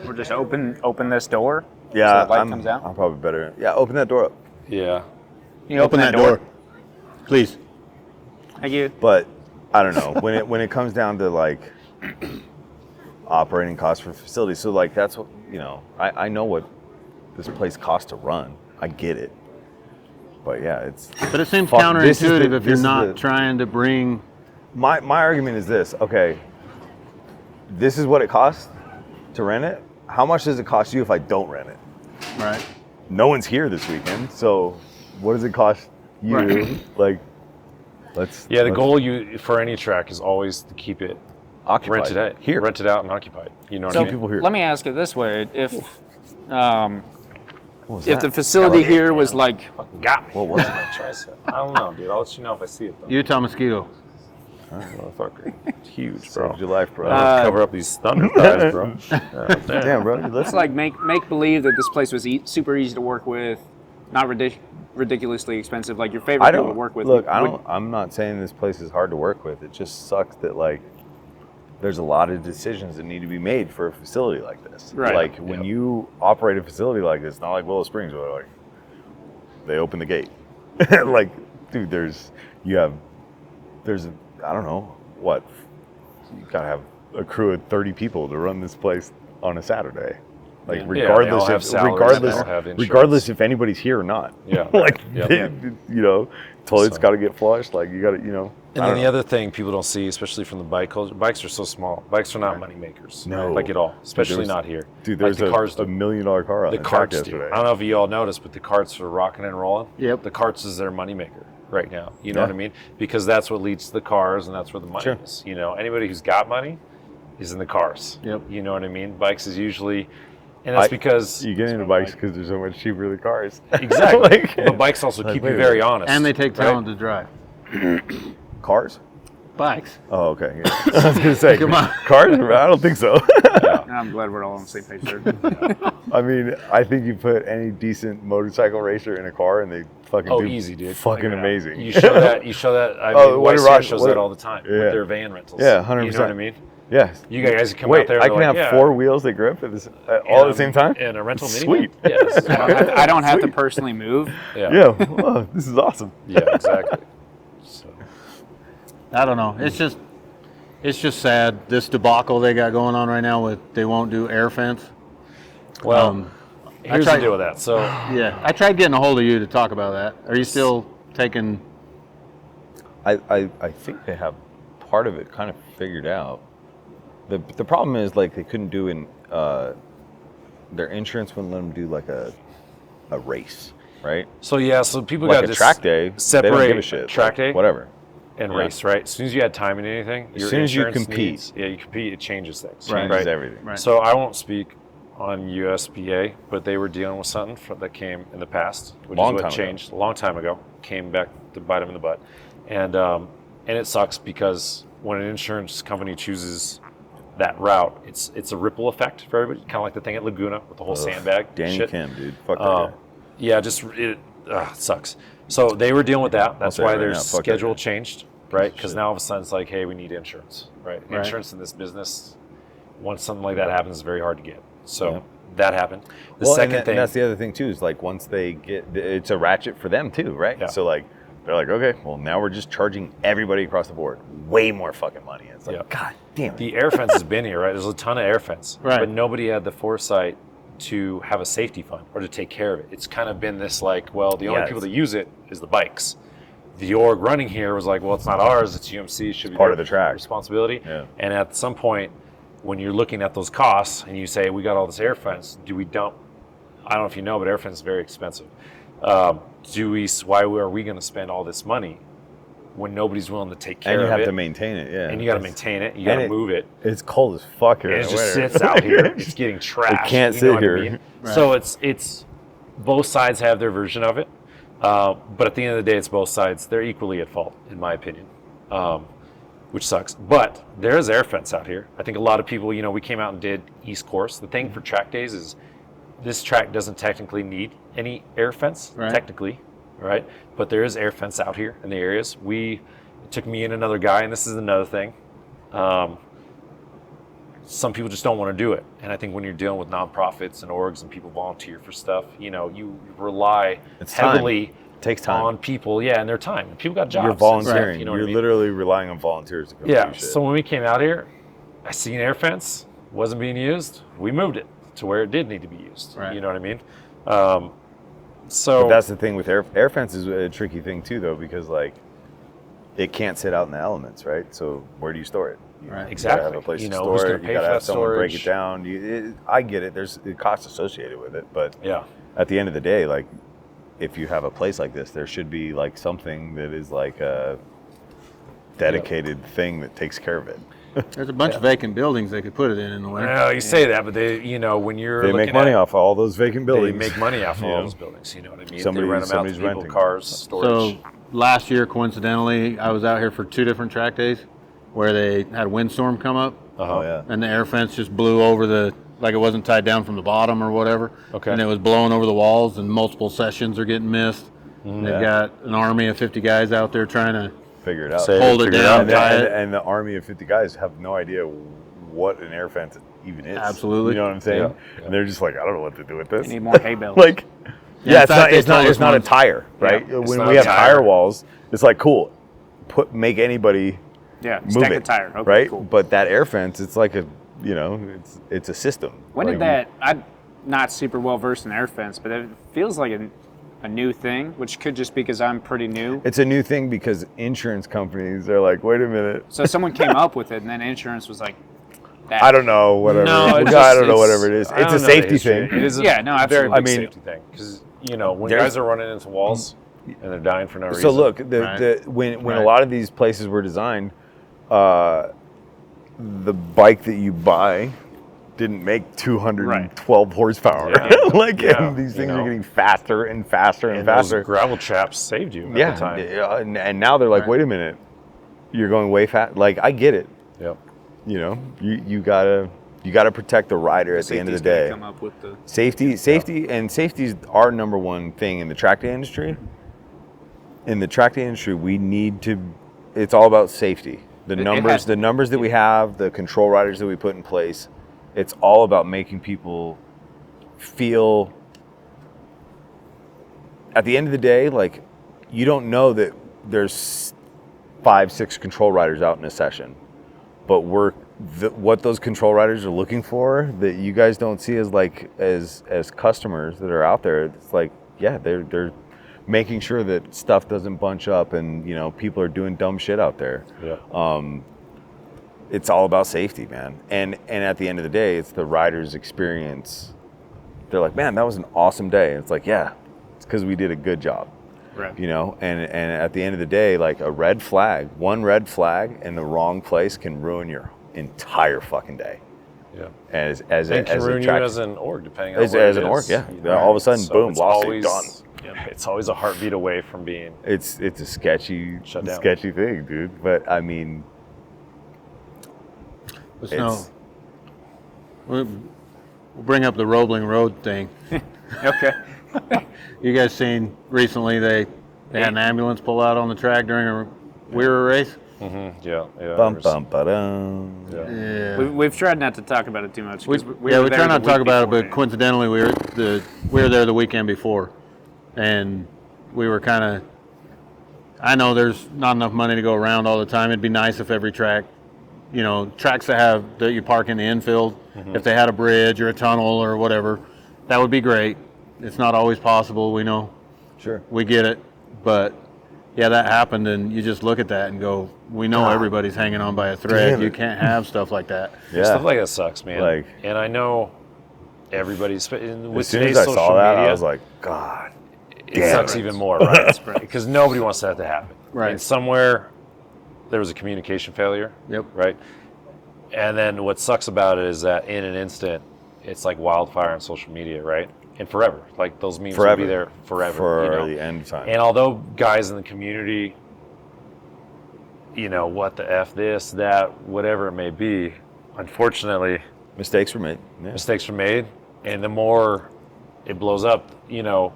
We're just open this door. yeah, So the light comes out. I'm probably better. Yeah, open that door up. Yeah. You open that door, please. Thank you. But I don't know when it comes down to like operating costs for facilities. So like that's what I know what this place costs to run. I get it, but yeah, it's. But it seems Fuck, this is counterintuitive the- if you're this is not the- trying to bring. My argument is this. Okay, this is what it costs to rent it. How much does it cost you if I don't rent it? Right. No one's here this weekend, so what does it cost you? Right. Like, let's. Yeah, the let's goal for any track is always to keep it occupied. rented out Here. rented out and occupied. You know what So I mean? people here. let me ask it this way: if What was if that? the facility here was like, Fucking got me. What was it? Tricep. I don't know, dude. I'll let you know if I see it though. Utah mosquito. Motherfucker. It's huge, bro. Saved your life, bro. Cover up these thunder thighs, bro. Damn, bro. it's like make believe that this place was super easy to work with, not ridiculously expensive. Like your favorite I people don't to work with. Look, would- I'm not saying this place is hard to work with. It just sucks that like there's a lot of decisions that need to be made for a facility like this. Right. Like when you operate a facility like this, not like Willow Springs, where like they open the gate. Like, dude, there's I don't know what, you gotta have a crew of 30 people to run this place on a Saturday. Like Yeah, regardless they all have if salaries, they all have insurance. regardless if anybody's here or not. Yeah. Like Yep. toilets So- got to get flushed. Like you got to And I then don't the know. other thing people don't see, especially from the bike culture, bikes are so small. Bikes are not money makers. No. Like at all. Especially There's- not here. Dude, like there's the cars a $1 million car on the the track carts do. yesterday. I don't know if you all noticed, but the carts are rocking and rolling. Yep. The carts is their moneymaker right now. You know Yeah. what I mean? Because that's what leads to the cars and that's where the money Sure. is. You know, anybody w's got money is in the cars. Yep. You know what I mean? Bikes is usually, and that's because You get into bikes because they're so much cheaper than cars. exactly. Like- but bikes also Like, keep wait you a very minute. honest. And they take right? talent to drive. Cars? Bikes. Oh, okay. Yeah. I was gonna say, Come on. cars? I don't think so. I'm glad we're all on the same page there. I mean, I think you put any decent motorcycle racer in a car and they fucking Oh, do easy, dude. fucking amazing. You show that. You show that. I Oh, mean, what YCR did Rock- shows what- that all the time Yeah. with their van rentals. Yeah, 100%. You know what I mean? Yeah. You guys come Wait, out there. I and can they're have like, 4 wheels that grip all at the same time? in a rental minivan. Sweet. Yes. I don't have to personally move. Yeah. Yeah. Wow, this is awesome. Yeah. Exactly. So, I don't know. It's just sad, this debacle they got going on right now with they won't do air fence. well, here's tried- the deal with that. So, Yeah, I tried getting a hold of you to talk about that. Are you still taking? I think they have part of it kind of figured out. The problem is like they couldn't do their insurance wouldn't let them do like a race, right? so people Like got a to track day, they separate don't give a shit. track Like, day whatever. and Yeah. race, right? As soon as you add time in anything, As your soon as you insurance compete. needs- you compete, it changes things, Right. Changes right? everything. Right. So I won't speak on USPA, but they were dealing with something that came in the past, which Long is time what ago. changed a long time ago. Came back to bite them in the butt, and it sucks because when an insurance company chooses that route, it's a ripple effect for everybody, kind of like the thing at Laguna with the whole sandbag Danny shit. Kim, dude. Fuck that guy. Yeah, it sucks. So they were dealing with that. That's say it why right their now, fuck that schedule guy. changed, right? Because Shit. now all of a sudden it's like, hey, we need insurance, right? Right. Insurance in this business, once something like that happens, is very hard to get. So Yeah. that happened. The Well, second and thing, that's the other thing too, is like once they get, it's a ratchet for them too, right? Yeah. So like they're like, okay, well now we're just charging everybody across the board way more fucking money. It's like, God damn it. The air fence has been here, right? There's a ton of air fence, Right. but nobody had the foresight to have a safety fund or to take care of it. It's kind of been this like, well, the only people that use it is the bikes. The org running here was like, well, it's not ours, it's UMC, it should be part their of the track responsibility. Yeah. And at some point, when you're looking at those costs and you say, we got all this air fence, I don't know if you know, but air fence is very expensive. Why are we going to spend all this money when nobody's willing to take care of it? And you have to maintain it, yeah. And you got to maintain it. You got to move it. It's cold as fuck here. And in it the just winter. sits out here. It's getting trashed. It can't you sit know what I here. mean? So it's both sides have their version of it. But at the end of the day, it's both sides. They're equally at fault, in my opinion, which sucks. But there is air fence out here. I think a lot of people, we came out and did East Course. The thing for track days is this track doesn't technically need any air fence, technically, right? But there is air fence out here in the areas. It took me and another guy, and this is another thing. Some people just don't want to do it. And I think when you're dealing with nonprofits and orgs and people volunteer for stuff, you rely heavily takes time on people, and their time. And people got jobs. You're volunteering. You know what You're I mean? literally relying on volunteers to come do shit. So when we came out here, I seen air fence, wasn't being used. We moved it to where it did need to be used. Right. You know what I mean? But that's the thing with air fence is a tricky thing too, though, because like it can't sit out in the elements, right? So where do you store it? Right. Exactly. You gotta have a place to who's store gonna it. pay You gotta for have that someone break it storage? down. I get it. There's the cost associated with it, but at the end of the day, like if you have a place like this, there should be like something that is like a dedicated thing that takes care of it. There's a bunch of vacant buildings they could put it in the winter. Well, you say that, but they, when you're They make money off of all those vacant buildings. They make money off of all those buildings. You know what I mean? Somebody- they rent them out to somebody's people, renting. cars, storage. So last year, coincidentally, I was out here for 2 different track days where they had a windstorm come up. Oh yeah. And the air fence just blew over like it wasn't tied down from the bottom or whatever. Okay. And it was blowing over the walls, and multiple sessions are getting missed. They've got an army of 50 guys out there trying to Figure it out. hold it down, tie it. And the army of 50 guys have no idea what an air fence even is. Absolutely. You know what I'm saying? Yeah. And they're just like, I don't know what to do with this. You need more hay bales. Like, Yeah, in fact, they it's not told us a once- tire, right? it's When not we a have tire. tire walls, it's like cool. Make anybody move stack it, a tire. Okay, right? cool. But that air fence, it's like it's a system. When did Like, I'm not super well versed in air fence, but it feels like a new thing, which could just be because I'm pretty new. It's a new thing because insurance companies are like, wait a minute. So someone came up with it, and then insurance was like, that. I don't know, whatever. No, I it's don't know, just- whatever it is. I It's don't a know the safety history. thing. It is a Yeah, no, very absolutely. big I mean, safety thing. Because, when there's- guys are running into walls and they're dying for no reason. So look, Right. when Right. a lot of these places were designed, the bike that you buy didn't make 212 horsepower. Yeah. And these things You know. are getting faster and faster and, and faster. those gravel chaps saved you at Yeah, the time. and now they're like, Right. wait a minute, you're going way fast. Like I get it. Yep. You gotta protect the rider at the end of the Safety's gonna day. come up with the Safety is our number one thing in the track day industry. In the track day industry, we need to. It's all about safety. The numbers that we have, the control riders that we put in place. It's all about making people feel. At the end of the day, like you don't know that there's 5-6 control riders out in a session, but what those control riders are looking for that you guys don't see as customers that are out there. It's like, yeah, they're making sure that stuff doesn't bunch up and people are doing dumb shit out there. Yeah. It's all about safety, man. And at the end of the day, it's the rider's experience. They're like, man, that was an awesome day. And it's like, yeah, it's because we did a good job. Right. And at the end of the day, like one red flag in the wrong place can ruin your entire fucking day. Yeah. As It can a ruin you track- as an org, depending on as where it an org, is, yeah. All of a sudden, boom, it's lost it, always, done. yeah, it's always a heartbeat away from being. It's a sketchy Shut down. thing, dude. But I mean, The snow. We'll bring up the Roebling Road thing. Okay. You guys seen recently they had an ambulance pull out on the track during a Weir race? Yeah. bum bum ba-dum. Yeah. We've tried not to talk about it too much. We 'cause were we there try the not to talk week about it, before, but coincidentally we were there the weekend before, and we were kind of I know there's not enough money to go around all the time. It'd be nice if every track, tracks that you park in the infield, if they had a bridge or a tunnel or whatever, that would be great. It's not always possible, we know. Sure. We get it. But yeah, that happened, and you just look at that and go, we know everybody's hanging on by a thread. You can't have stuff like that. Yeah. Stuff like that sucks, man. Like, and I know everybody's with as soon today's as I social saw that, media, I was like, God. it sucks even more, right? Because nobody wants that to happen. Right. And somewhere there was a communication failure. Yep. Right. And then what sucks about it is that in an instant, it's like wildfire on social media, right? And forever. Like those memes will be there forever. For the end of time. And although guys in the community, what the F this, that, whatever it may be, unfortunately, Mistakes were made. Yeah. mistakes are made. And the more it blows up, they'll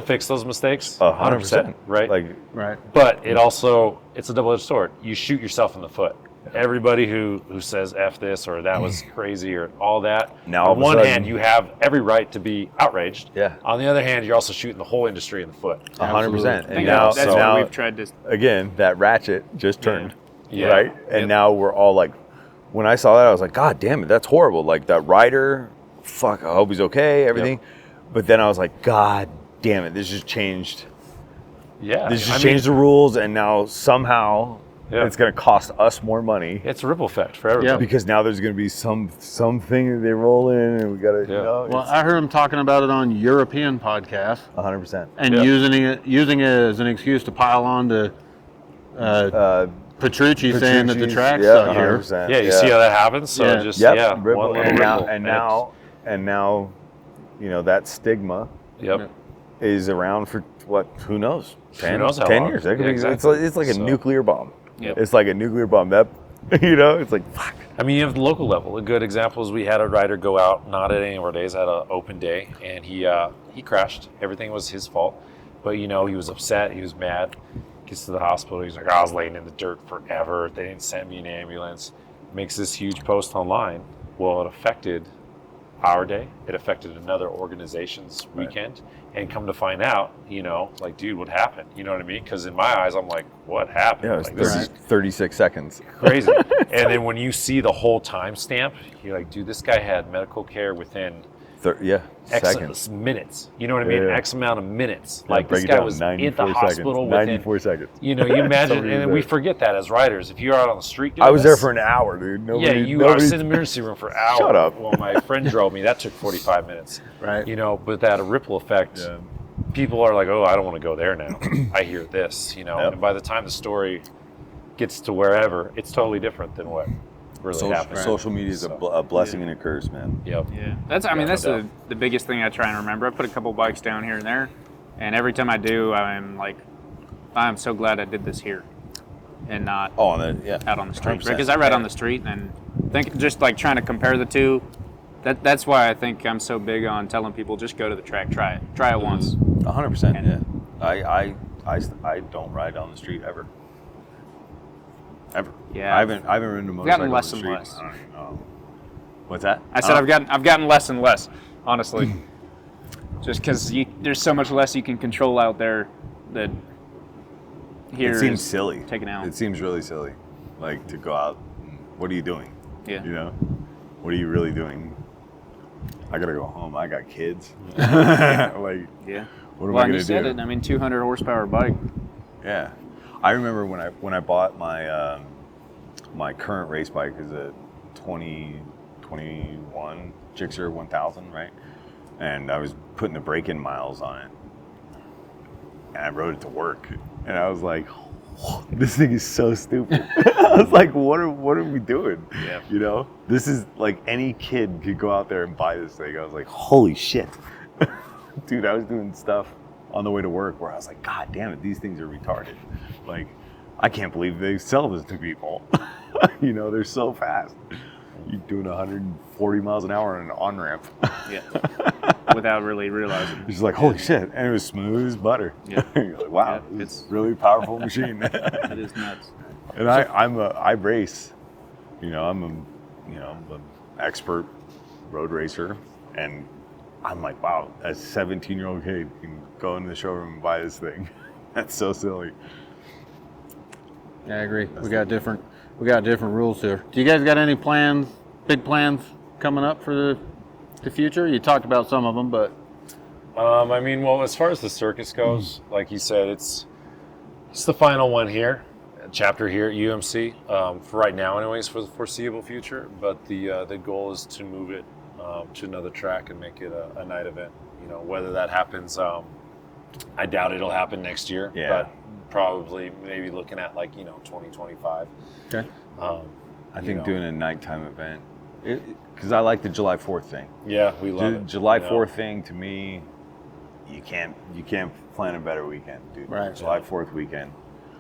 fix those mistakes 100%. right? Right. But it's a double-edged sword. You shoot yourself in the foot. Everybody who says F this or that was crazy or all that, Now, all on of a one sudden- hand, you have every right to be outraged. Yeah. On the other hand, you're also shooting the whole industry in the foot. 100%. I And think now, that's so why now we've tried to. again, that ratchet just turned. Yeah. Right? And now we're all like, when I saw that, I was like, God damn it, that's horrible. Like that rider, fuck, I hope he's okay, everything. But then I was like, God damn it, this just changed. Yeah. This just changed the rules, and now somehow it's going to cost us more money. It's a ripple effect for everybody. Because now there's going to be something that they roll in, and we got to, Well, I heard him talking about it on European podcasts 100%. and using it as an excuse to pile on to Petrucci saying that the track sucked here. 100%. Yeah, you see how that happens? So Yeah. just, Ripple. one little And now, ripple. and now, that stigma Yep. is around for what? Who knows? 10, knows how 10 long. years. That could Yeah, be, exactly. It's like a So- nuclear bomb. Yep. It's like a nuclear bomb. That, it's like, fuck. I mean, you have the local level. A good example is we had a rider go out, not at any of our days, had an open day, and he crashed. Everything was his fault. But, he was upset. He was mad. Gets to the hospital. He's like, I was laying in the dirt forever. They didn't send me an ambulance. Makes this huge post online. Well, it affected our day. It affected another organization's weekend. And come to find out, like, dude, what happened? You know what I mean? Because in my eyes, I'm like, what happened? Yeah, it was Like, this is 36 seconds. crazy. And then when you see the whole timestamp, you're like, dude, this guy had medical care within X seconds. minutes. You know what I mean? Yeah. X amount of minutes. Yeah, like break this it guy down, was in the 94 hospital seconds. within 94 seconds. You imagine, Somebody and was we there. forget that as riders. If you're out on the street doing I was there this, for an hour, dude. I was in the emergency room for hours. Shut up. Well, my friend drove me. That took 45 minutes. Right. But that a ripple effect. Yeah. People are like, oh, I don't want to go there now. I hear this, Yep. And by the time the story gets to wherever, it's totally different than what really happened. Social media is a blessing and a curse, man. Yep. Yeah, that's no the biggest thing I try and remember. I put a couple bikes down here and there, and every time I do, I'm like, I'm so glad I did this here, and not Oh, and then, out on the street. 100%. Because I ride on the street and think just like trying to compare the two. That's why I think I'm so big on telling people just go to the track, try it once. 100%. Yeah. I don't ride on the street ever. Ever. Yeah, I haven't ridden a motorcycle gotten on less the and street. less. I don't even know. What's that? I said I've gotten less and less, honestly. Just because there's so much less you can control out there that here It seems is silly. taken out. It seems really silly. Like to go out. What are you doing? Yeah. What are you really doing? I gotta go home. I got kids. Like, Yeah. what am Well, I and gonna you said do? it. I mean, 200 horsepower bike. Yeah, I remember when I bought my my current race bike is a 2021 Gixxer 1000, right? And I was putting the break-in miles on it, and I rode it to work, and I was like, this thing is so stupid. I was like, what are we doing? Yeah. This is like any kid could go out there and buy this thing. I was like, holy shit. Dude, I was doing stuff on the way to work where I was like, God damn it, these things are retarded. Like, I can't believe they sell this to people. They're so fast. You're doing 140 miles an hour on an on-ramp. Yeah. Without really realizing. It's just like, holy shit. And it was smooth as butter. Yeah. You're like, wow, Yeah, it's a really powerful machine. It is nuts. And I race. I'm an expert road racer, and I'm like, wow, a 17-year-old kid can go into the showroom and buy this thing. That's so silly. Yeah, I agree. We got different rules here. Do you guys got any plans, big plans coming up for the future? You talked about some of them, but I mean, well, as far as the circus goes, like you said, it's the final one here, chapter here at UMC, for right now anyways, for the foreseeable future. But the goal is to move it to another track and make it a night event. You know, whether that happens, I doubt it'll happen next year. Yeah. But probably maybe looking at 2025. okay. I think doing a nighttime event, because I like the July 4th thing. Yeah, we love it. July you know. 4th thing, to me, you can't plan a better weekend, dude. Right. July 4th weekend.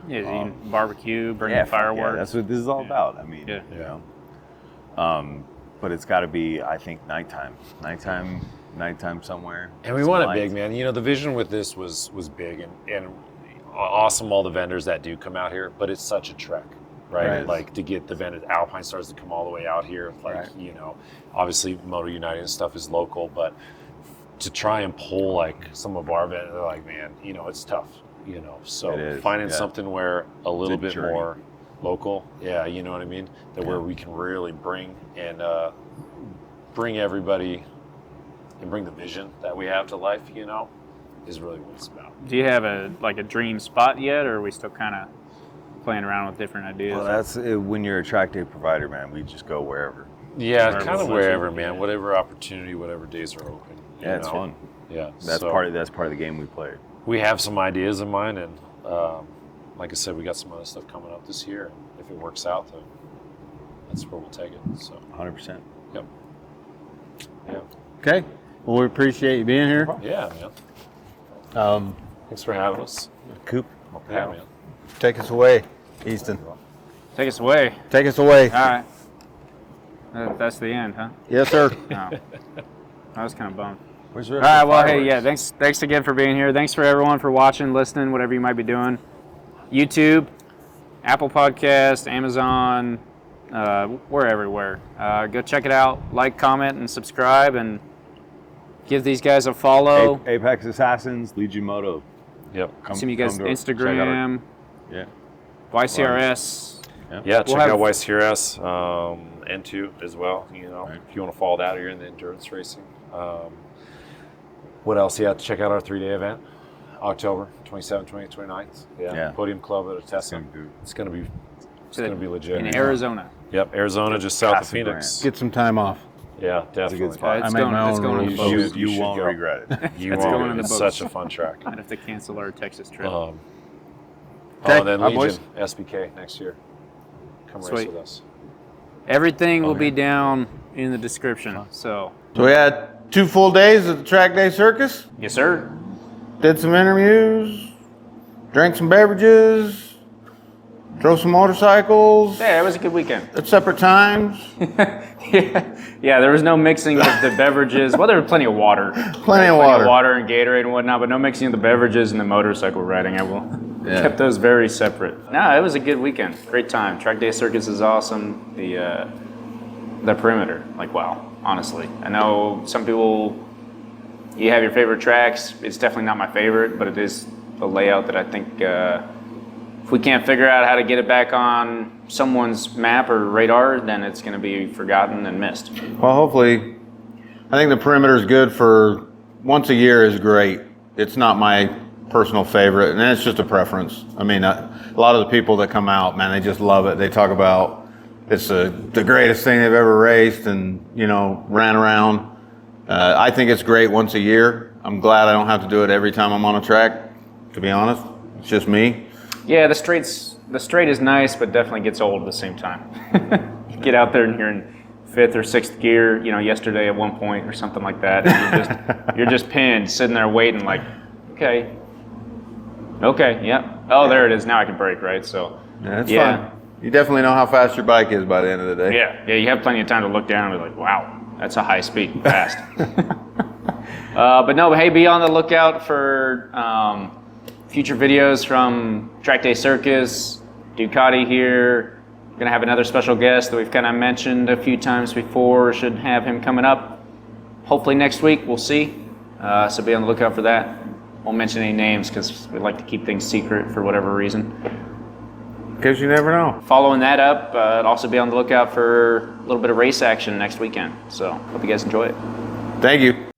Yeah, barbecue, burning fireworks. Yeah, that's what this is all about. I mean, Yeah. you know. But it's got to be, I think, nighttime somewhere. And we Some want it lights. big, man. You know, the vision with this was big and awesome, all the vendors that do come out here, but it's such a trek, right? Right. Like to get the vendors, Alpine Stars to come all the way out here, you know, obviously Moto United and stuff is local, but to try and pull some of our vendors, they're like, man, you know, it's tough, you know. So It is, finding yeah. something where a little bit journey. more local, yeah, you know what I mean? That where we can really bring everybody and bring the vision that we have to life, you know, is really what it's about. Do you have a dream spot yet, or are we still kind of playing around with different ideas? Well, that's when you're a track day provider, man. We just go wherever. Yeah, Wherever kind of it's wherever, open, man. yeah. Whatever opportunity, whatever days are open. you Yeah, it's know? fun. Yeah, That's so part of the game we play. we have some ideas in mind, and like I said, we got some other stuff coming up this year. And if it works out, then that's where we'll take it. So, 100%. yep. Yeah, Okay. Well, we appreciate you being here. yeah, man. Thanks for having us. Coop. Yeah, man. Take us away, Easton. Take us away. Take us away. All right. That's the end, huh? Yes, sir. No. I was kind of bummed. Where's All right, well, hey, yeah, thanks again for being here. Thanks for everyone for watching, listening, whatever you might be doing. YouTube, Apple Podcast, Amazon, we're everywhere. Go check it out. Like, comment, and subscribe, and give these guys a follow. Apex Assassins, Legion Moto. Yep. Come, See you guys come to- check out our- Instagram, Yeah. YCRS. Yeah, check have- out YCRS, N2 as well. You know, Right. if you want to follow that or you're in the endurance racing. What else? Yeah, check out our 3-day event, October 27th, 28th, 29th. Yeah. Podium Club at Atessa. Gonna do- It's gonna be legit. In Arizona. Yep, Arizona, just south of Casa Phoenix. Get some time off. Yeah, It's a definitely. good spot. I It's make going, my it's own going in rules. the You books. should- you won't go. regret it. You It's won't. going in the It's books. such a fun track. Might have to cancel our Texas trip. Oh, Okay, and then bye, Legion, boys. SBK next year. Come race Sweet. with us. Everything will be down in the description. So, So we had 2 full days at the Track Day Circus. yes, sir. Did some interviews, drank some beverages, drove some motorcycles Yeah, it was a good weekend. at separate times. Yeah, there was no mixing of the beverages. Well, there was plenty of water. Plenty of water. water and Gatorade and whatnot, but no mixing of the beverages and the motorcycle riding. I will kept those very separate. No, it was a good weekend. Great time. Track Day Circus is awesome. The perimeter, like wow, honestly. I know some people, you have your favorite tracks. It's definitely not my favorite, but it is a layout that I think if we can't figure out how to get it back on someone's map or radar, then it's going to be forgotten and missed. Well, hopefully, I think the perimeter is good for once a year is great. It's not my personal favorite, and it's just a preference. I mean, a lot of the people that come out, man, they just love it. They talk about it's the greatest thing they've ever raced and, ran around. I think it's great once a year. I'm glad I don't have to do it every time I'm on a track, to be honest. It's just me. Yeah, the straight is nice, but definitely gets old at the same time. You get out there and you're in 5th or 6th gear, yesterday at one point or something like that. And you're just pinned, sitting there waiting like, okay, yeah. Oh, there it is. Now I can brake, right? So, Yeah, it's fun. You definitely know how fast your bike is by the end of the day. Yeah, you have plenty of time to look down and be like, wow, that's a high speed, fast. But hey, be on the lookout for future videos from Track Day Circus, Ducati here. We're going to have another special guest that we've kind of mentioned a few times before. Should have him coming up hopefully next week. We'll see. So be on the lookout for that. Won't mention any names because we like to keep things secret for whatever reason. Because you never know. Following that up, also be on the lookout for a little bit of race action next weekend. So hope you guys enjoy it. Thank you.